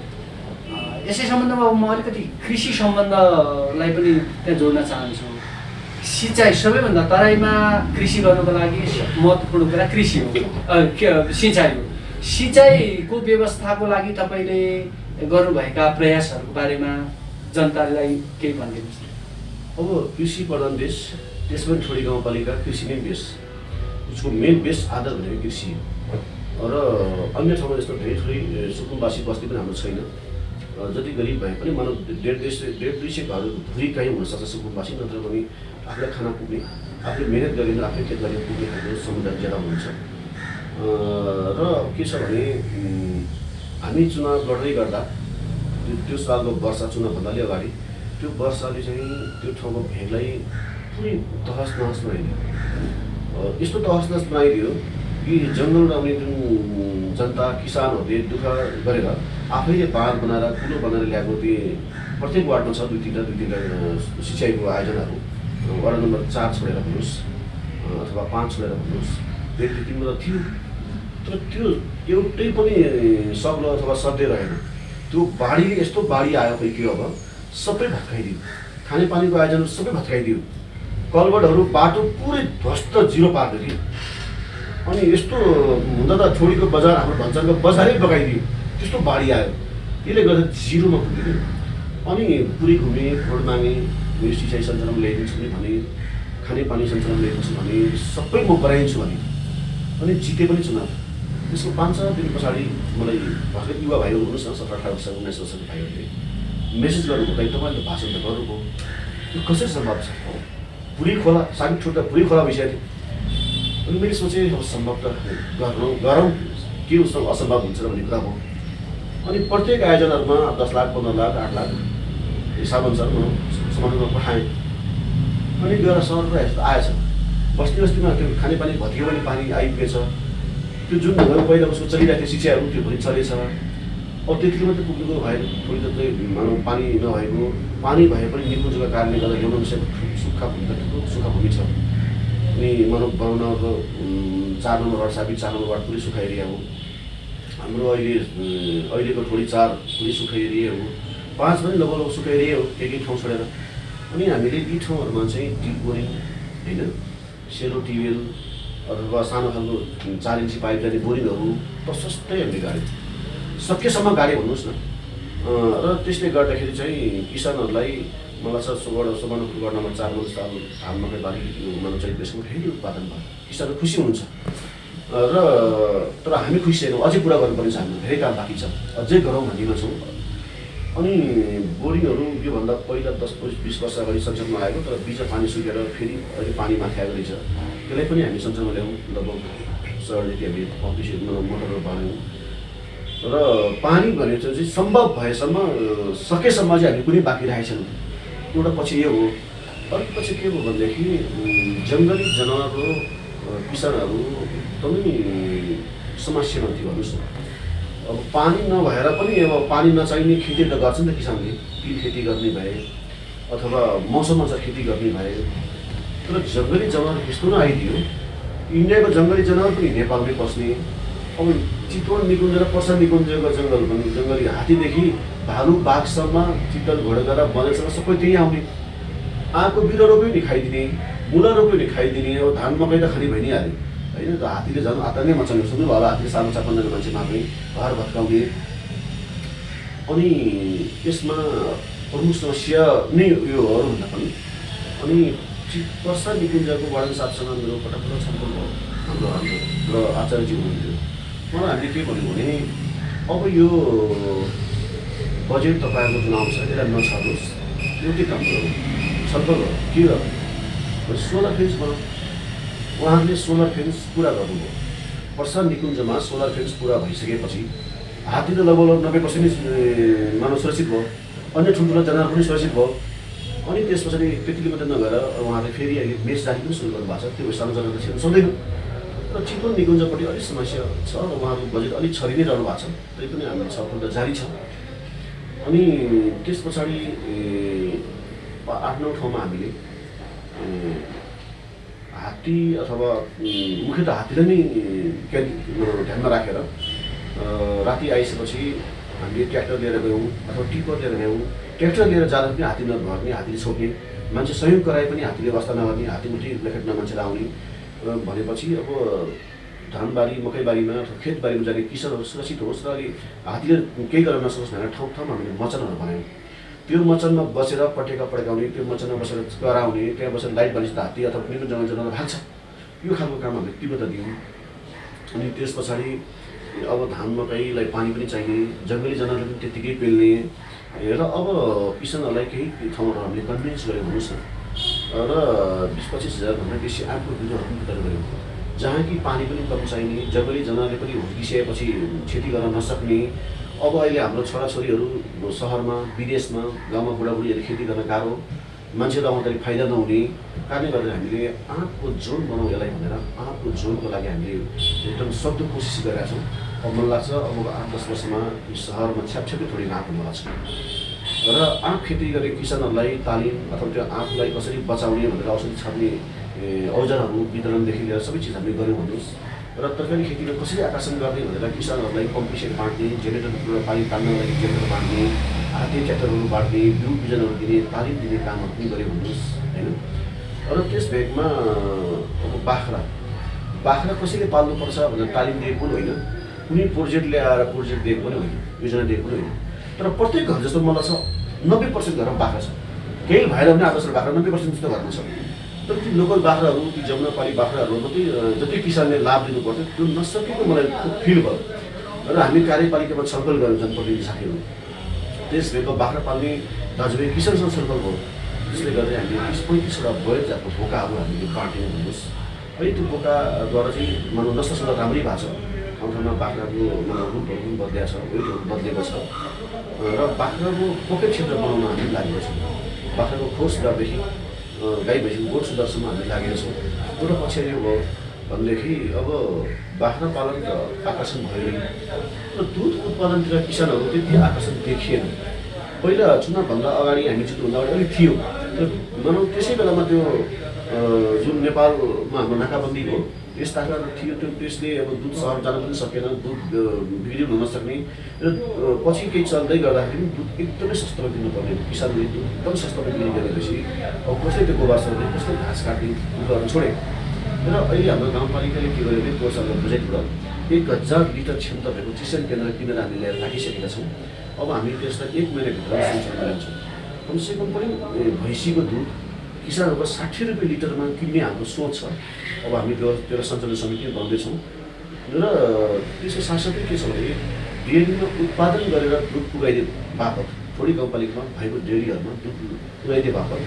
यसै सम्बन्धमा म अलिकति कृषि सम्बन्धलाई पनि त्यहाँ जोड्न चाहन्छु। सिँचाइ, सबैभन्दा तराईमा कृषि गर्नुको लागि महत्त्वपूर्ण कुरा कृषि हो, सिँचाइ हो। सिँचाइको व्यवस्थाको लागि तपाईँले गर्नुभएका प्रयासहरूको बारेमा जनतालाई केही भनिदिनुहोस्। अब कृषि प्रधान देश, त्यसमा छोडी गाउँपालिका कृषि नै बेस, उसको मेन बेस आधार भनेको कृषि हो। र अन्य ठाउँमा जस्तो धेरै थोरै सुकुम्बासी बस्ती पनि हाम्रो छैन। जति गरिब भए पनि मानव 150-200 घरभरि कहीँ हुनसक्छ सुकुम्बासी, नत्र पनि आफूलाई खाना पुग्ने, आफूले मिहिनेत गरेर आफूले खेत गरेर पुग्ने खालको समुदाय ज्यादा हुन्छ। र के छ भने हामी चुनाव लड्दै गर्दा त्यो सालको वर्षा, चुनावभन्दा अलि अगाडि त्यो वर्षाले चाहिँ त्यो ठाउँको भेगलाई पुरै तहस नहस बनाइदियो। यस्तो तहस नहस बनाइदियो कि जङ्गलमा आउने जुन जनता किसानहरूले दुःख गरेर आफैले बाँध बनाएर कुलो बनाएर ल्याएको त्यो प्रत्येक वार्डमा छ 2-3 सिँचाइको आयोजनाहरू। वार्ड नम्बर 4 छोडेर भन्नुहोस् अथवा 5 छोडेर भन्नुहोस्, 2-3 थियो। तर त्यो एउटै पनि सक्लो अथवा सधैँ रहेन। त्यो बाढीले यस्तो बाढी आयो खै के अब सबै भत्काइदियो, खानेपानीको आयोजना सबै भत्काइदियो, कलबटहरू बाटो पुरै ध्वस्त जिरो पार्यो कि। अनि यस्तो हुँदा त छोडीको बजार, हाम्रो भन्छरको बजारै बगाइदियो, त्यस्तो बाढी आयो। त्यसले गर्दा जिरोमा पुगिदियो। अनि पुरै घुमे, भोट मागे, मेरो सिँचाइ सञ्चालन ल्याइदिन्छु भने, खानेपानी सञ्चालन ल्याइदिन्छु भने, सबै म गराइदिन्छु भने, अनि जिते पनि चुनाव। त्यसको 5-6 दिन पछाडि मलाई भर्खर युवा भाइहरू हुनुहोस् न, 17-18 वर्ष 19 वर्षको भाइहरूले मेसेज गर्नुभयो, दाइ तपाईँले भाषण त गर्नुभयो, यो कसरी सम्भव छ? पुरै खोला, साबित छुट्टा पुरै खोला भइसकेको थियो। अनि मैले सोचेँ अब सम्भव त गरौँ, के उसँग असम्भव हुन्छ भन्ने कुरा हो। अनि प्रत्येक आयोजनाहरूमा 10 लाख, 15 लाख, 8 लाख हिसाब अनुसार म समाजमा पठाएँ। अनि गएर सहरमा यस्तो आएछ, बस्ती बस्तीमा त्यो खानेपानी भत्कियो भने पानी आइपुगेछ। त्यो जुन ढङ्गमा पहिला उसको चलिरहेको थियो सिँचाइहरू, त्यो पनि चलेछ। अब त्यतिकै मात्रै पुग्नुको भएन, थोरै जस्तै मानौँ पानी नभएको, पानी भए पनि निकुञ्जको कारणले गर्दा यमुना सुक्खा भूमि छ। अनि मानव बनाउनको 4 नम्बर वार्ड, साबित 4 नम्बर वार्ड पुरै सुक्खा एरिया हो। हाम्रो अहिलेको ठोडी 4 पुरै सुक्खा एरिया हो। 5 पनि लगभग सुक्खा एरिया हो, एक ठाउँ छोडेर। अनि हामीले यी ठाउँहरूमा चाहिँ टिप बोरिङ होइन, सेलो टियुबवेल अथवा सानो खालको 4 इन्ची पाइप जाने बोरिङहरू प्रशस्तै हामीले गाड्यौँ, सकेसम्म गाडी भन्नुहोस् न। र त्यसले गर्दाखेरि चाहिँ किसानहरूलाई मलाई छ सोबानपुर वार्ड नम्बर 4 मा साल धान मकै बाली मानव चैत वैशाखमा फेरि उत्पादन भयो, किसानहरू खुसी हुनुहुन्छ। र तर हामी खुसी छैनौँ, अझै पुरा गर्नुपर्ने छ, हाम्रो धेरै काम बाँकी छ, अझै गरौँ भन्नेमा छौँ। अनि बोरिङहरू योभन्दा पहिला 10-20 वर्ष अगाडि संसदमा आएको, तर बिच पानी सुकेर फेरि अहिले पानी माथि आएको रहेछ। त्यसलाई पनि हामी संसदमा ल्याउँ, लगभग सरदेखि हामी मोटरहरू बनायौँ। र पानी भन्ने चाहिँ सम्भव भएसम्म सकेसम्म चाहिँ हामी कुनै बाँकी राखेको छैनौँ। एउटा पछि यो हो। अर्को पछि के हो भनेदेखि जङ्गली जनावरको किसानहरू एकदमै समस्यामा थियो भन्नुहोस् न। अब पानी नभएर पनि अब पानी नचाहिने खेती त गर्छ नि त किसानले, पिल खेती गर्ने भए अथवा मौसम अनुसार खेती गर्ने भए। तर जङ्गली जनावर यस्तो न आइदियो, इन्डियाको जङ्गली जनावर पनि नेपालमै पस्ने। अब चितवन निकुञ्ज र पर्सा निकुञ्जको जङ्गल पनि जङ्गली हात्तीदेखि भालु बाघसम्म, चितल घोडगरा बनेसम्म सबै त्यहीँ आउने। आँको बिरुवा रोप्यो नि खाइदिने, मुला रोप्यो नि खाइदिने। अब धान मकै त खाने भइ नै हाल्यो होइन, त हात्तीले झन् आता नै मचाउने। सुन्नुभयो होला, हात्तीले सानो 4-5 मान्छे मार्ने, घर भत्काउने। अनि यसमा प्रमुख समस्या नै यो अरूभन्दा पनि। अनि पर्सा निकुञ्जको वार्डन साहबसँग मेरो पटक छलफल भयो, हाम्रो र आचार्यजी हुनुहुन्थ्यो। मलाई हामीले के भन्यो भने अब यो बजेट तपाईँको जुन आउँछ यसलाई नछाड्नुहोस्, एउटै काम गरौँ, छलफल गरौँ, के गरौँ, सोलर फेन्स बनाऊ। उहाँहरूले सोलर फेन्स पुरा गर्नुभयो। पर्सा निकुञ्जमा सोलर फेन्स पुरा भइसकेपछि हात्ती त लगभग 90% नै मानव सुरक्षित भयो, अन्य ठुल्ठुला जनावर पनि सुरक्षित भयो। अनि त्यस पछाडि त्यतिले मात्रै नभएर उहाँले फेरि अहिले मेष जारी पनि सुरु गर्नुभएको छ। त्यो सानो जनावर छिर्न सक्दैन। र चितवन निकुञ्जपट्टि अलिक समस्या छ र उहाँको बजेट अलिक छरि नै रहनु भएको छ, तै पनि हाम्रो छलफल त जारी छ। अनि त्यस पछाडि 8-9 ठाउँमा हामीले हात्ती अथवा मुख्यतः हात्तीलाई नै ध्यानमा राखेर राति आइसकेपछि हामीले ट्र्याक्टर लिएर गयौँ अथवा टिपर लिएर गयौँ। ट्र्याक्टर लिएर जाँदा पनि हात्ती नभर्ने, हात्तीले छोप्ने, मान्छे सहयोग गराए पनि हात्तीले वास्ता नगर्ने, हात्तीमुठी लेखेट्न मान्छेलाई आउने भनेपछि अब धानबारी मकैबारीमा अथवा खेतबारीमा जाने किसानहरू सुरक्षित होस् र अलि हात्तीले केही गर्न नसकोस् भनेर ठाउँ ठाउँमा हामीले मचानहरू बनायौँ। त्यो मचानमा बसेर पटेका पड्काउने, त्यो मचानमा बसेर कराउने, त्यहाँ बसेर लाइट बालिस त हात्ती अथवा कुनै पनि जनावर भाग्छ, यो खालको काम हामीले तीव्रता दियौँ। अनि त्यस पछाडि अब धान मकैलाई पानी पनि चाहिने, जङ्गली जनावरले पनि त्यत्तिकै पेल्ने र अब किसानहरूलाई केही ठाउँहरू हामीले कन्भिन्स गऱ्यौँ भन्नुहोस् न र 20-25 हजारभन्दा बेसी आँपको बिरुवाहरू पनि वितरण गऱ्यौँ, जहाँ कि पानी पनि कम चाहिने, जङ्गली जनावरले पनि हुर्किसकेपछि खेती गर्न नसक्ने। अब अहिले हाम्रो छोराछोरीहरू सहरमा विदेशमा, गाउँमा बुढाबुढीहरूले खेती गर्न गाह्रो, मान्छेहरू आउँदाखेरि फाइदा नहुने कारणले गर्दा हामीले आँपको झोल बनाउँ यसलाई भनेर आँपको झोलको लागि हामीले एकदम सक्दो कोसिस गरेका छौँ। अब मलाई लाग्छ अब 8-10 वर्षमा यो सहरमा छ्यापछ्यापै थोरै आँप हुन लाग्छ र आँप खेती गर्ने किसानहरूलाई तालिम अथवा त्यो आँपलाई कसरी बचाउने भनेर औषधि छर्ने औजारहरू वितरणदेखि लिएर सबै चिज हामीले गऱ्यौँ भन्नुहोस् र तरकारी खेतीमा कसरी आकर्षण गर्ने भनेर किसानहरूलाई पम्प सेट बाँड्ने, जेनेरेटरबाट पानी तान्नको लागि जेनेरेटर बाँड्ने, हाते ट्र्याक्टरहरू बाँड्ने, बिउ बिजनहरू दिने, तालिम दिने कामहरू पनि गऱ्यौँ भन्नुहोस् होइन। र त्यस भेगमा अब बाख्रा कसैले पाल्नुपर्छ भनेर तालिम दिएको पनि होइन, कुनै प्रोजेक्ट ल्याएर प्रोजेक्ट दिएको पनि होइन, योजना दिएको पनि होइन। तर प्रत्येक घर जस्तो मलाई छ 90% घरमा बाख्रा छ, केही भएर पनि आकर्षण बाख्रा 90% जस्तो घरमा छ। तर ती लोकल बाख्राहरू, ती जमुनापाली बाख्राहरू मात्रै जति किसानले लाभ दिनुपर्थ्यो त्यो नसकेको मलाई फिल भयो र हामी कार्यपालिकामा छलफल गऱ्यौँ जनप्रतिनिधि साथीहरू। त्यस भेगको बाख्रा पाल्ने दाजुभाइ किसानसँग छलफल भयो, त्यसले गर्दा हामीले 30-35वटा वैध जातको बोकाहरू हामीले बाँड्यौँ भन्नुहोस्। अहिले त्यो बोकाद्वारा चाहिँ मानव नस्ल सुधार राम्रै भएको छ, ठाउँ ठाउँमा बाख्राको रुटहरू पनि बदलिएको छ, वेटहरू बदलेको छ र बाख्राको पोकेट क्षेत्र बनाउन हामी लागेको छौँ। बाख्राको खोर सुधारदेखि गाई भैँसीको गोठ सुधारसम्म हामी लागेका छौँ। एउटा पक्ष यो भयो भनेदेखि अब बाख्रा पालन त आकर्षण भयो नै र दुध उत्पादनतिर किसानहरू त्यति आकर्षण देखिएन। पहिला चुनावभन्दा अगाडि हामी जित्नुभन्दा अगाडि अलिक थियो, तर भनौँ त्यसै बेलामा त्यो जुन नेपालमा हाम्रो नाकाबन्दी भयो त्यस ताकात थियो, त्यो त्यसले अब दुध सहर जान पनि सकेन, दुध बिक्री हुन नसक्ने र पछि केही चल्दै गर्दाखेरि दुध एकदमै सस्तोमा दिनुपर्ने, किसानले दुध एकदम सस्तोमा बिक्री गरेपछि अब कसले त्यो गोबर सर्ने, कसले घाँस काट्ने दुधहरू छोडे र अहिले हाम्रो गाउँपालिकाले के गर्यो भने त्योसँग बजेटबाट 1000 लिटर क्षमता भएको चिसन केन्द्र किनेर हामी ल्याएर राखिसकेका छौँ। अब हामी त्यसलाई 1 महिनाभित्र सञ्चालन गर्छौँ। कमसेकम पनि भैँसीको दुध किसानहरूको 60 रुपियाँ लिटरमा किन्ने हाम्रो सोच छ। अब हामी त्यो सञ्चालन समिति बनाउँदैछौँ र त्यसको साथसाथै के छ भने डेरीमा उत्पादन गरेर दुध पुगाइदिए बापत थोरै गाउँपालिकामा भएको डेरीहरूमा दुध पुगाइदिए बापत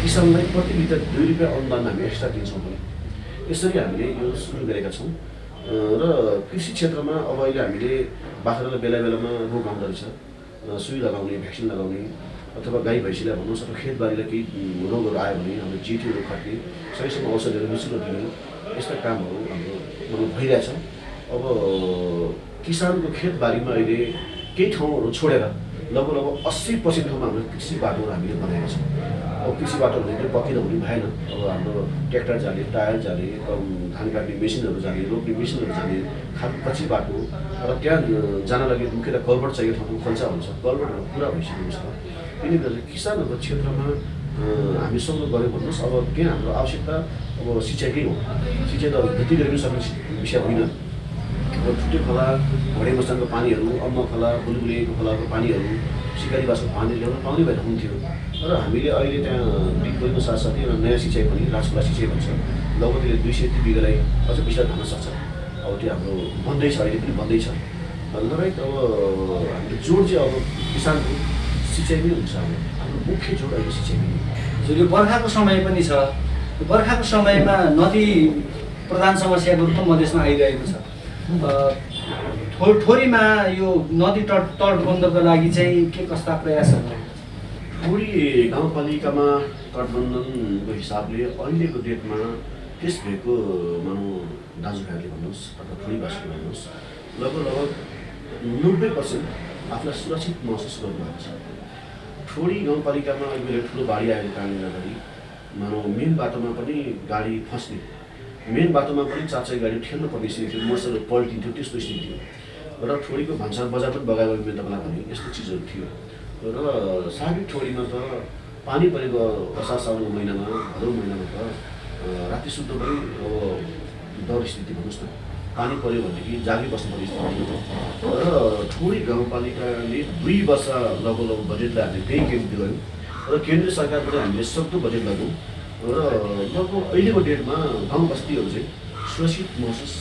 किसानलाई प्रति लिटर 2 रुपियाँ अनुदान हामी एक्स्ट्रा दिन्छौँ पनि। यसरी हामीले यो सुरु गरेका छौँ र कृषि क्षेत्रमा अब अहिले हामीले बाख्रालाई बेला बेलामा रोग आउँदो रहेछ, सुई लगाउने, भ्याक्सिन लगाउने अथवा गाई भैँसीलाई भन्नुहोस् अथवा खेतबारीलाई केही रोगहरू आयो भने हाम्रो जिटीहरू खट्ने, सहीसँग औषधहरू निशुल्क दिने, यस्ता कामहरू हाम्रो भइरहेछ। अब किसानको खेतबारीमा अहिले केही ठाउँहरू छोडेर लगभग 80% ठाउँमा हाम्रो कृषि बाटोहरू हामीले बनाएका छौँ। अब कृषि बाटो भनेको पक्की त हुने भएन, अब हाम्रो ट्र्याक्टर जाने, टायर जाने, धान काट्ने मेसिनहरू जाने, रोप्ने मेसिनहरू जाने, कच्ची बाटो र त्यहाँ जान लागि मुख्यतः कल्भर्ट चाहिने ठाउँमा खल्सा हुन्छ, कल्भर्टहरू पुरा भइसकेको छ। त्यसले गर्दा किसानहरूको क्षेत्रमा हामी सल्लाह गऱ्यौँ भन्नुहोस्। अब त्यहाँ हाम्रो आवश्यकता अब सिँचाइकै हो, सिँचाइ त जति गरे पनि सक्ने विषय होइन। अब छुट्टै खोला, घडे मस्तानको पानीहरू, अम्मा खोला, बुलबुलेको खोलाको पानीहरू, सिकारीबासको पानी ल्याउन पाउने भएर हुन्थ्यो र हामीले अहिले त्यहाँ डिपको साथसाथै एउटा नयाँ सिँचाइ पनि राजखोला सिँचाइ भन्छ, लगभग त्यसले 200 बिघालाई अझ विस्तार धान्न सक्छ। अब त्यो हाम्रो बन्दैछ, अहिले पनि बन्दैछ। लगायत अब हाम्रो जोड चाहिँ अब किसानको सिँचाइमै हुन्छ। हाम्रो मुख्य जोड अहिले सिँचाइमै हो। यो बर्खाको समय पनि छ, बर्खाको समयमा नदी प्रधान समस्याको रूपमा मधेसमा आइरहेको छ। ठोरीमा यो नदी तटबन्धको लागि चाहिँ के कस्ता प्रयासहरू? ठोरी गाउँपालिकामा तटबन्धनको हिसाबले अहिलेको डेटमा त्यस भएको भनौँ दाजुभाइहरूले भन्नुहोस् अथवा ठोरीवासीले भन्नुहोस् लगभग 90% आफूलाई सुरक्षित महसुस गर्नुभएको छ। ठोरी गाउँपालिकामा अहिले ठुलो बाढी आएको कारणले गर्दाखेरि मानौ मेन बाटोमा पनि गाडी फस्ने, मेन बाटोमा पनि 4 गाडी ठेल्नु पर्ने स्थिति थियो, मोटरसाइकल पल्टिन्थ्यो, त्यस्तो स्थिति थियो र ठोडीको भान्सार बजार पनि बगाएको मैले तपाईँलाई भने यस्तो चिजहरू थियो र साबिक ठोडीमा त पानी परेको असार साउनको महिनामा, भदौ महिनामा त राति सुत्नु पनि अब डर स्थिति भन्नुहोस् न, पानी पऱ्यो भनेदेखि जागी बस्नुपर्ने स्थिति थियो र ठोडी गाउँपालिकाले 2 वर्ष लगभग बजेटलाई हामीले त्यही केन्द्रित गऱ्यौँ र केन्द्रीय सरकारबाट हामीले सक्दो बजेट लाग्यौँ र लगभग अहिलेको डेटमा गाउँ बस्तीहरू चाहिँ सुरक्षित महसुस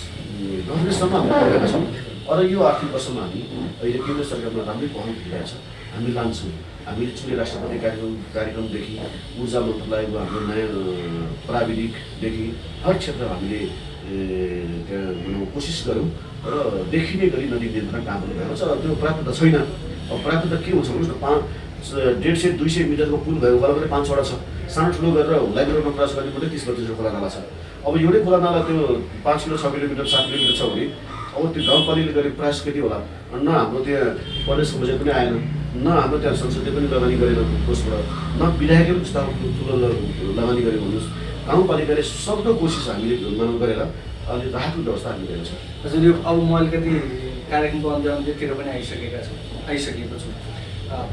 गर्नेसम्म हामी पुगेका छौँ र यो आर्थिक वर्षमा हामी अहिले केन्द्र सरकारमा राम्रै पहल भइरहेछ, हामी लान्छौँ। हामीले चुने राष्ट्रपति कार्यक्रमदेखि ऊर्जा मन्त्रालयको हाम्रो नयाँ प्राविधिकदेखि हर क्षेत्रमा हामीले त्यहाँ कोसिस गऱ्यौँ र देखिने गरी नदी निर्माण कामहरू भएको छ। त्यो प्राप्त त छैन, अब प्राप्त त के हुन्छ भन्नुहोस् न, 150-200 मिटरको पुल भएको बेला 5वटा छ, सानो ठुलो गरेर लाइब्रेरीमा प्रयास गर्ने पनि 30-32 खोला नाला छ। अब एउटै खोला नाला त्यो 5 किलो 6 किलोमिटर 7 किलोमिटर छ भने अब त्यो गाउँपालिकाले गर्ने प्रयास कति होला, न हाम्रो त्यहाँ प्रदेशको बजेट पनि आएन, न हाम्रो त्यहाँ संसदले पनि लगानी गरेन कोषबाट, न विधायकले पनि त्यस्तो ठुलो लगानी गरेको भन्नुहोस्। गाउँपालिकाले सक्दो कोसिस हामीले गरेर अहिले राहतको व्यवस्था हामी गरेको छ। हजुर, यो अब म अलिकति कार्यक्रमको अन्त्यतिर पनि आइसकेको छु।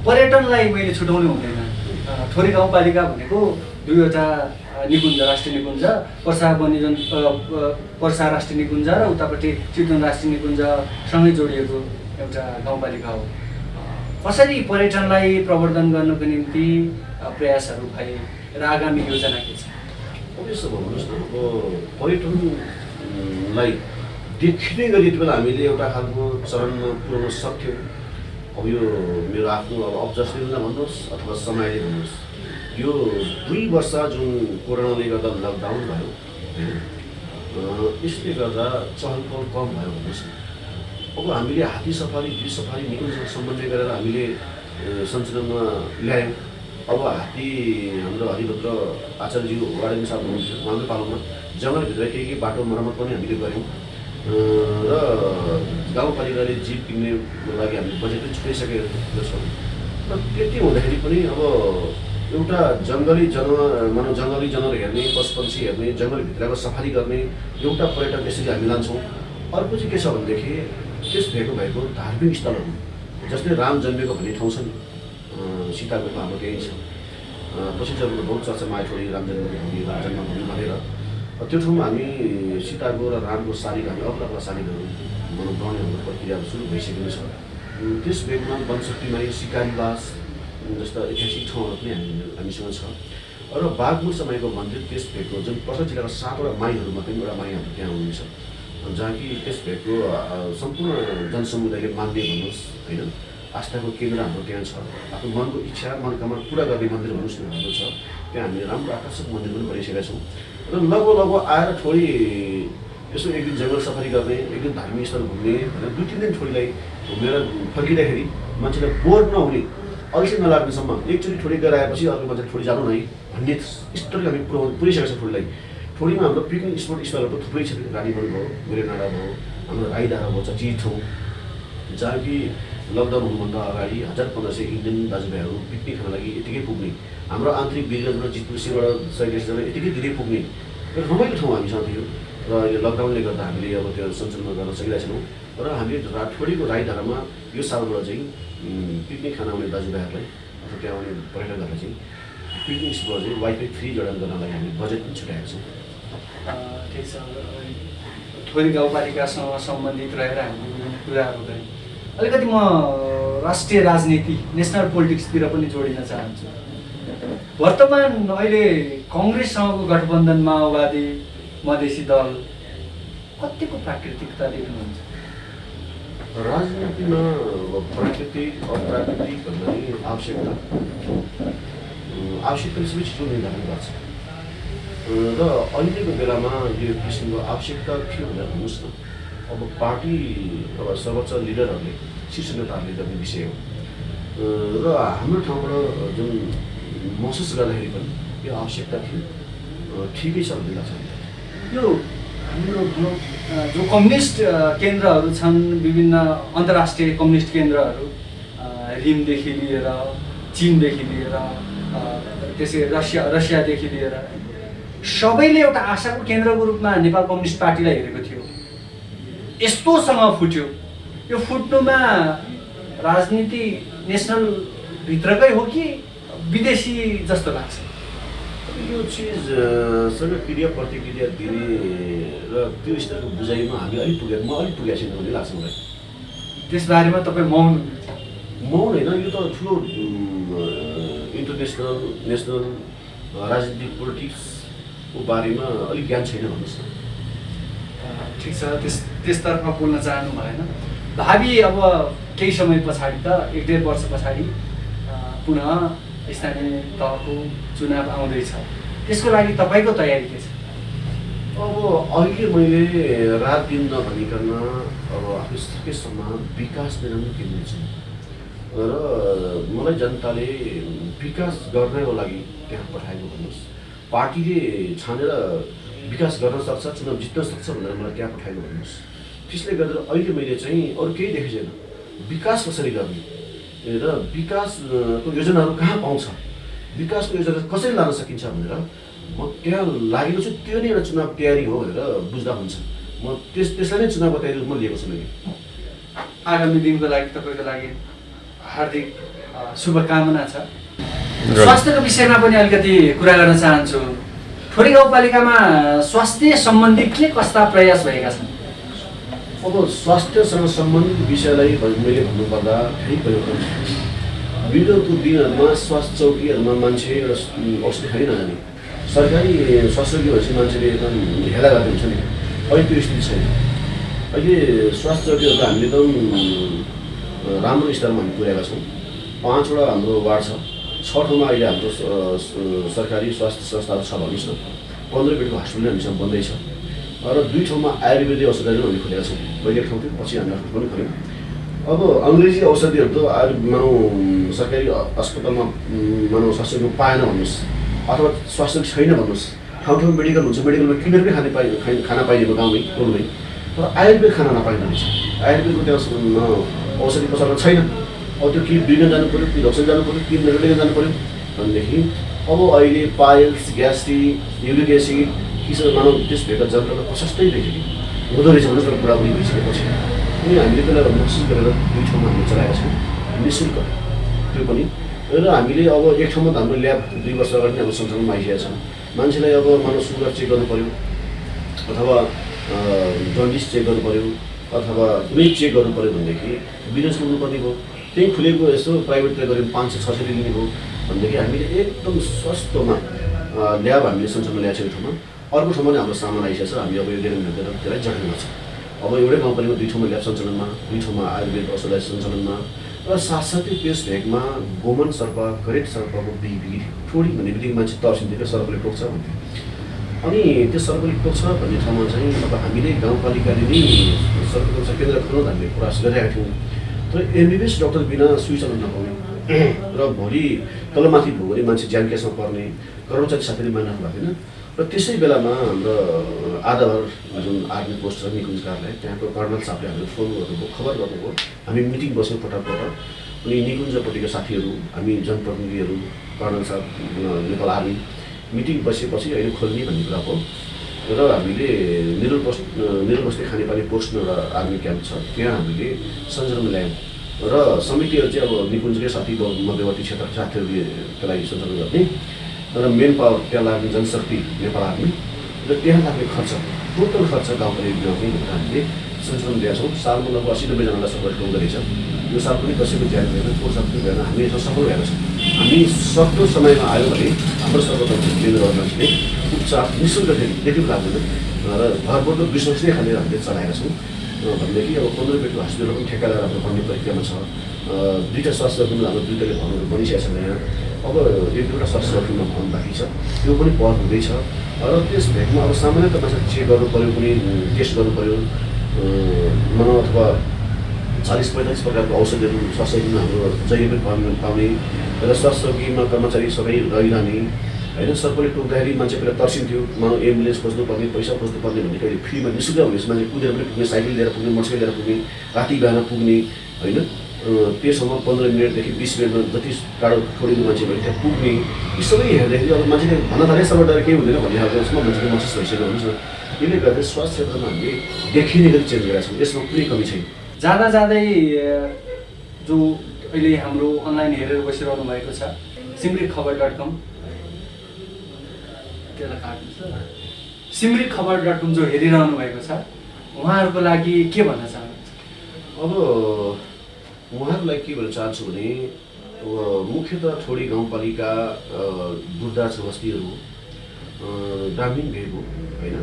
पर्यटनलाई मैले छुटाउनु हुँदैन। ठोरी गाउँपालिका भनेको 2वटा निकुञ्ज, राष्ट्रिय निकुञ्ज, पर्सा राष्ट्रिय निकुञ्ज र उतापट्टि चितवन राष्ट्रिय निकुञ्जसँगै जोडिएको एउटा गाउँपालिका हो। कसरी पर्यटनलाई प्रवर्धन गर्नको निम्ति प्रयासहरू भए र आगामी योजना के छ? अब यसो भन्नुहोस् न, अब पर्यटनलाई देखिने गरी यति बेला हामीले एउटा खालको चरणमा पुर्याउन सक्थ्यौँ। अब यो मेरो आफ्नो अब अब्जर्भेसन भन्नुहोस् अथवा समयले भन्नुहोस्, यो 2 वर्ष जुन कोरोनाले गर्दा लकडाउन भयो यसले गर्दा चहलपहल कम भयो भन्नुहोस् न। अब हामीले हात्ती सफारी, गिर सफारी निकुञ्जसँग समन्वय गरेर हामीले सञ्चालनमा ल्यायौँ। अब हात्ती हाम्रो हरिभद्र आचार्यज्यू वार्डन साहब हुनुहुन्थ्यो, उहाँकै पालोमा जङ्गलभित्र केही बाटो मर्मत पनि हामीले गऱ्यौँ र गाउँपालिकाले जीप किन्नेको लागि हामीले बजेट पनि छुटाइसकेको छौँ। र त्यति हुँदाखेरि पनि अब एउटा जङ्गली जनावर हेर्ने, पशुपक्षी हेर्ने, जङ्गलभित्रको सफारी गर्ने एउटा पर्यटन यसरी हामी लान्छौँ। अर्को चाहिँ के छ भनेदेखि त्यस भएको धार्मिक स्थलहरू, जस्तै राम जन्मेको भन्ने ठाउँ छ नि, सीताको हाम्रो त्यही छ, पछि जब बहुत चर्चामा आयो ठोडी राम जन्मभूमि भनेर। त्यो ठाउँमा हामी सीताको र रामको शारीर हामी अग्ला शारीरहरू बनाउने हाम्रो प्रक्रिया सुरु भइसकेको छ। त्यस भेगमा वनशक्तिमा सिकारीवास जस्ता ऐतिहासिक ठाउँहरू पनि हामीसँग छ र बाघमुर समयको मन्दिर त्यस भेगको जुन पर्सा जिल्लाको 7वटा माईहरूमा पनि एउटा माई हाम्रो त्यहाँ हुनुहुन्छ, जहाँ कि त्यस भेगको सम्पूर्ण जनसमुदायले मान्ने भन्नुहोस् होइन, आस्थाको केन्द्र हाम्रो त्यहाँ छ। आफ्नो मनको इच्छा मनोकामना पुरा गर्ने मन्दिर भन्नुहोस् न हाम्रो छ त्यहाँ। हामीले राम्रो आकर्षक मन्दिर पनि बनाइसकेका छौँ र लगभग आएर ठोडी यसो एक दिन जङ्गल सफारी गर्ने, एक दिन धार्मिक स्थल घुम्ने भनेर 2-3 दिन ठोडीलाई घुमेर फर्किँदाखेरि मान्छेलाई बोर नहुने, अल्छी नलाग्नेसम्म एकचोटि ठोडी गएर आएपछि अर्को मान्छे ठोडी जानु नै भन्ने स्तरले हामी पुऱ्याइसकेका छौँ ठोडीलाई। ठोडीमा हाम्रो पिकनिक स्पटहरू थुप्रै छ, रानीवन भयो, गोरेनाडा भयो, हाम्रो राईडाँडा भयो, चीज ठाउँ जहाँ कि लकडाउन हुनुभन्दा अगाडि 1000-1500 इन्डियन दाजुभाइहरू पिकनिक खान लागि यतिकै पुग्ने, हाम्रो आन्तरिक वीरगन्जबाट जितपुर सिंहबाट 140 जना यतिकै धेरै पुग्ने र रमाइलो ठाउँ हामीसँग थियो। र यो लकडाउनले गर्दा हामीले अब त्यो सञ्चालन गर्न सकिरहेका छैनौँ र हामीले ठोडीको राईधारामा यो सालबाट चाहिँ पिकनिक खान आउने दाजुभाइहरूलाई अथवा त्यहाँ आउने पर्यटकहरूलाई चाहिँ पिकनिक स्पट चाहिँ वाइफाई फ्री जडान गर्नलाई हामीले बजेट पनि छुट्याएका छौँ। ठिक छ, ठोडी गाउँपालिकासँग सम्बन्धित रहेर हामीले कुराहरू गऱ्यौँ। अलिकति म राष्ट्रिय राजनीति, नेसनल पोलिटिक्सतिर पनि जोडिन चाहन्छु। वर्तमान अहिले कङ्ग्रेससँगको गठबन्धन माओवादी मधेसी दल कतिको प्राकृतिकता देख्नुहुन्छ? राजनीतिमा प्राकृतिक अप्राकृतिक भन्नाले आवश्यकता सबै चिजको निर्धारण गर्छ र अहिलेको बेलामा यो किसिमको आवश्यकता के भनेर भन्नुहोस् न। अब पार्टी अथवा सर्वोच्च लिडरहरूले, शीर्ष नेताहरूले गर्ने विषय हो र हाम्रो ठाउँबाट जुन महसुस गर्दाखेरि पनि यो आवश्यकता थियो, ठिकै छ भन्ने लाग्छ। यो हाम्रो जो कम्युनिस्ट केन्द्रहरू छन्, विभिन्न अन्तर्राष्ट्रिय कम्युनिस्ट केन्द्रहरू, रिमदेखि लिएर चिनदेखि लिएर त्यसै रसियादेखि लिएर सबैले एउटा आशाको केन्द्रको रूपमा नेपाल कम्युनिस्ट पार्टीलाई हेरेको थियो। यस्तोसँग फुट्यो। यो फुट्नुमा राजनीति नेसनल भित्रकै हो कि विदेशी जस्तो लाग्छ? यो चिजसँग क्रिया प्रतिक्रिया दिने र त्यो स्तरको बुझाइमा हामी अलिक पुगेको पुगेको छैन भन्ने लाग्छ मलाई। त्यसबारेमा तपाईँ मौन होइन, यो त ठुलो इन्टरनेसनल नेसनल राजनीतिक पोलिटिक्सको बारेमा अलिक ज्ञान छैन भन्नुहोस् न। ठिक छ, त्यसतर्फ बोल्न चाहनु भएन। भावी अब केही समय पछाडि त 1-1.5 वर्ष पछाडि पुनः स्थानीय तहको चुनाव आउँदैछ। त्यसको लागि तपाईँको तयारी के छ? अब अहिले मैले रात दिन नभनिकन अब आफू सकेसम्म विकास निर्माण केन्द्र छु र मलाई जनताले विकास गर्नको लागि त्यहाँ पठाएको भन्नुहोस्। पार्टीले छानेर विकास गर्न सक्छ, चुनाव जित्न सक्छ भनेर मलाई त्यहाँ पठाएको भन्नुहोस्। त्यसले गर्दा अहिले मैले चाहिँ अरू केही देखेको छैन। विकास कसरी गर्ने र विकासको योजनाहरू कहाँ पाउँछ, विकासको योजना कसरी लान सकिन्छ भनेर म त्यहाँ लागेको छु। त्यो नै एउटा चुनाव तयारी हो भनेर बुझ्दा हुन्छ। म त्यसलाई नै चुनावको तयारी रूपमा लिएको छु मैले। आगामी दिनको लागि तपाईँको लागि हार्दिक शुभकामना छ। स्वास्थ्यको विषयमा पनि अलिकति कुरा गर्न चाहन्छु। थोरै गाउँपालिकामा स्वास्थ्य सम्बन्धी के कस्ता प्रयास भएका छन्? अब स्वास्थ्यसँग सम्बन्धित विषयलाई मैले भन्नुपर्दा धेरै परिवर्तन छ। विगतको दिनहरूमा स्वास्थ्य चौकीहरूमा मान्छे एउटा औषधि खाइ नजाने, सरकारी स्वास्थ्य चौकी भएपछि मान्छेले एकदम हेला गर्दै हुन्छ नि। अहिले त्यो स्थिति छैन। अहिले स्वास्थ्य चौकीहरू त हामीले एकदम राम्रो स्तरमा हामी पुर्याएका छौँ। 5वटा हाम्रो वार्ड छ, 6 ठाउँमा अहिले हाम्रो सरकारी स्वास्थ्य संस्थाहरू छ भन्नुहोस् न। 15 बेडको हस्पिटल हामीसँग बन्दैछ र 2 ठाउँमा आयुर्वेदिक औषधिहरू हामीले खोलेका छौँ। पहिले एक ठाउँ थियो, पछि हामी हस्पिटल पनि खोल्यौँ। अब अङ्ग्रेजी औषधिहरू त मानौँ सरकारी अस्पतालमा मानौँ स्वास्थ्यमा पाएन भन्नुहोस् अथवा स्वास्थ्य छैन भन्नुहोस्, ठाउँ ठाउँ मेडिकल हुन्छ, मेडिकलमा किनेर पनि खाना पाइदिएको गाउँमै टोलमै। तर आयुर्वेद खाना नपाइँदो रहेछ। आयुर्वेदको त्यहाँ औषधि पसलमा छैन। अब त्यो कि बिगन जानु पऱ्यो, कि रक्सन जानु पऱ्यो, कि मेडिकल जानु पऱ्यो भनेदेखि अब अहिले पाइल्स, ग्यास्ट्रिक, युरिक एसिड किसिम मानव त्यस भेका जनतालाई प्रशस्तै रहेछ कि हुँदो रहेछ भने तर बुढाबुढी भइसकेपछि अनि हामीले त्यसलाई महसुस गरेर 2 ठाउँमा हामीले चलाएका छौँ निःशुल्क। त्यो पनि र हामीले अब एक ठाउँमा त हाम्रो ल्याब 2 वर्ष अगाडि नै हाम्रो सञ्चालनमा आइसकेका छन्। मान्छेलाई अब मानव सुगर चेक गर्नु पऱ्यो अथवा जन्डिस चेक गर्नु पऱ्यो अथवा कुनै चेक गर्नु पऱ्यो भनेदेखि बिजनेस गर्नुपर्ने भयो। त्यही खुलेको यसो प्राइभेटले गऱ्यो 500-600 लिने भयो भनेदेखि हामीले एकदम सस्तोमा ल्याब हामीले सञ्चालनमा ल्याएको छ। यो ठाउँमा अर्को ठाउँमा नै हाम्रो सामान आइसकेको छ। हामी अब यो लिएर त्यसलाई जटिल गर्छौँ। अब एउटै कम्पनीमा 2 ठाउँमा ल्याब सञ्चालनमा, 2 ठाउँमा आयुर्वेद औषधालय सञ्चालनमा र साथसाथै त्यस भेगमा गोमन सर्प, करेट सर्पको बिक्री थोडी भन्ने बित्तिकै मान्छे तर्सिन्थ्यो, सर्पले टोक्छ भन्थ्यो। अनि त्यो सर्पले टोक्छ भन्ने ठाउँमा चाहिँ अब हामीले गाउँपालिकाले नै सर्प टोक्छ केन्द्र खोल्न हामीले प्रयास गरिरहेका थियौँ। तर एमबिबिएस डक्टर बिना सुई चलाउन नपाउने र भोलि तलमाथि भयो भने मान्छे ज्यान केसमा पर्ने कर्मचारी साथीले मान्नु भएको थिएन। र त्यसै बेलामा हाम्रो आधार जुन आर्मी पोस्ट छ निकुञ्ज कार्यालय, त्यहाँको कर्नल साहबले हामीले फोन गर्नुभयो, खबर गर्नुभयो। हामी मिटिङ बस्यौँ पटक अनि निकुञ्जपट्टिको साथीहरू, हामी जनप्रतिनिधिहरू, कर्नल साहब नेपाल आर्मी मिटिङ बसेपछि अहिले खोल्ने भन्ने कुरा हो। र हामीले निरुल बस्ती खानेपानी पोस्टमा एउटा आर्मी क्याम्प छ, त्यहाँ हामीले सञ्चालन ल्यायौँ र समितिहरू चाहिँ अब निकुञ्जकै साथीको मध्यवर्ती क्षेत्रका साथीहरूले त्यसलाई सञ्चालन गर्ने र मेन पावर त्यहाँ लाग्ने जनशक्ति नेपाल आर्मी र त्यहाँ लाग्ने खर्च टोटल खर्च गाउँपालिकाले हामीले सञ्चालन दिएका छौँ। सालमा लगभग 80-90जनालाई सपोर्ट गर्दो रहेछ। यो साल पनि कसैको ध्यान भएन, पोहोर साल पनि भएन। हामी यसमा सफल भएका छौँ। हामी सक्दो समयमा आयो भने हाम्रो सर्वतन्त्र केन्द्रहरू मान्छेले उपचार निःशुल्क देखि लाग्दैन र घरबाट विश्वासै खानेर हामीले चलाएका छौँ। भनेदेखि अब 15 बेडको हस्पिटल पनि ठेक्का गरेर हाम्रो भन्ने प्रक्रियामा छ। 2टा स्वास्थ्य केन्द्र हाम्रो 2टाले भवनहरू बनिसकेको छ यहाँ। अब 1-2वटा स्वास्थ्य केन्द्र भवन बाँकी छ, त्यो पनि पहल हुँदैछ। र त्यस भेगमा अब सामान्यतः मान्छे चेक गर्नु पऱ्यो, कुनै टेस्ट गर्नु पऱ्यो मानव अथवा 40-45 प्रकारको औषधिहरू स्वास्थ्य केन्द्रमा हाम्रो जहिले पनि पाउने र स्वास्थ्य चौकीमा कर्मचारी सबै रहिरहने होइन। सर्पले टोक्दाखेरि मान्छे पहिला तर्सिन्थ्यो, मानव एम्बुलेन्स खोज्नुपर्ने, पैसा खोज्नुपर्ने भन्ने कहिले फ्रीमा निःशुल्क हुनेछ। मान्छे कुदेर पनि पुग्ने, साइकल लिएर पुग्ने, मोटरसाइकल लिएर पुग्ने, राति बिहान पुग्ने होइन। त्यो ठाउँमा 15 मिनटदेखि 20 मिनटमा जति टाढो छोडेको मान्छे भयो त्यहाँ पुग्ने यी सबै हेर्दाखेरि अब मान्छेले भन्न थाले सरबाट केही हुँदैन भन्ने खालकोसम्म मान्छेले महसुस भइसकेको हुन्छ। यसले गर्दा स्वास्थ्य क्षेत्रमा हामीले देखिने गरी चेन्ज गरेका छौँ, यसमा कुनै कमी छैन। जाँदा जाँदै जो अहिले हाम्रो अनलाइन हेरेर बसिरहनु भएको छ simrikhabar.com त्यसलाई काट्नुहोस् simrikhabar.com जो हेरिरहनु भएको छ उहाँहरूको लागि के भन्न चाहनुहुन्छ? अब उहाँहरूलाई के भन्न चाहन्छु भने मुख्यतः थोडी गाउँपालिका दुर्दाज बस्तीहरू ग्रामीण भएको होइन,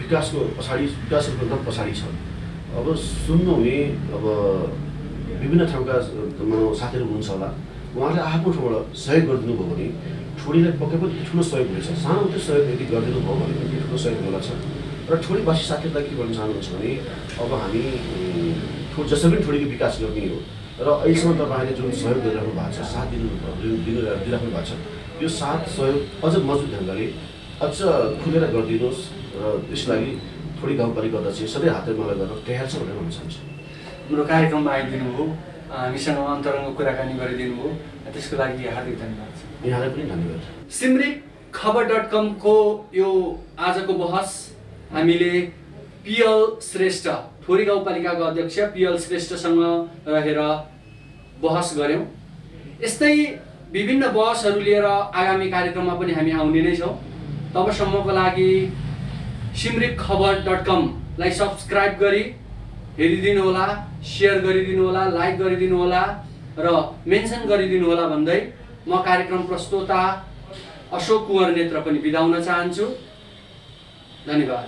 विकासको एकदम पछाडि छ। अब सुन्नुहुने अब विभिन्न ठाउँका साथीहरू हुनुहुन्छ होला, उहाँले आफ्नो ठाउँबाट सहयोग गरिदिनु भयो भने ठोडीलाई पक्कै पनि ठुलो सहयोग हुनेछ। सानो त्यो सहयोग यदि गरिदिनु भयो भने पनि ठुलो सहयोग होला छ। र ठोडीवासी साथीहरूलाई के भन्न चाहनुहुन्छ भने अब हामी जसरी पनि ठोडीको विकास गर्ने हो र अहिलेसम्म तपाईँहरूले जुन सहयोग गरिराख्नु भएको छ, साथ दिइराख्नु भएको छ, यो साथ सहयोग अझ मजबुत ढङ्गले अझ खुलेर गरिदिनुहोस् र त्यसको लागि थोडी गाउँपालिका अध्यक्ष सधैँ हातेमाला गर्न तयार छ भनेर भन्न चाहन्छु। हाम्रो कार्यक्रममा आइदिनु भयो, हामीसँग अन्तरङ्ग कुराकानी गरिदिनु भयो, त्यसको लागि हार्दिक धन्यवाद छ। यहाँलाई पनि धन्यवाद। simrikhabar.com को यो आजको बहस हामीले पिएल श्रेष्ठ थोरी गाउँपालिकाको अध्यक्ष पिएल श्रेष्ठसँग रहेर बहस गऱ्यौँ। यस्तै विभिन्न बहसहरू लिएर आगामी कार्यक्रममा पनि हामी आउने नै छौँ। तबसम्मको लागि simrikhabar.com लाई सब्सक्राइब गरी हेरिदिनु होला, सेयर गरिदिनु होला, लाइक गरिदिनु होला र मेन्सन गरिदिनु होला भन्दै म कार्यक्रम प्रस्तोता अशोक कुँवर नेत्र पनि बिदा हुन चाहन्छु। धन्यवाद।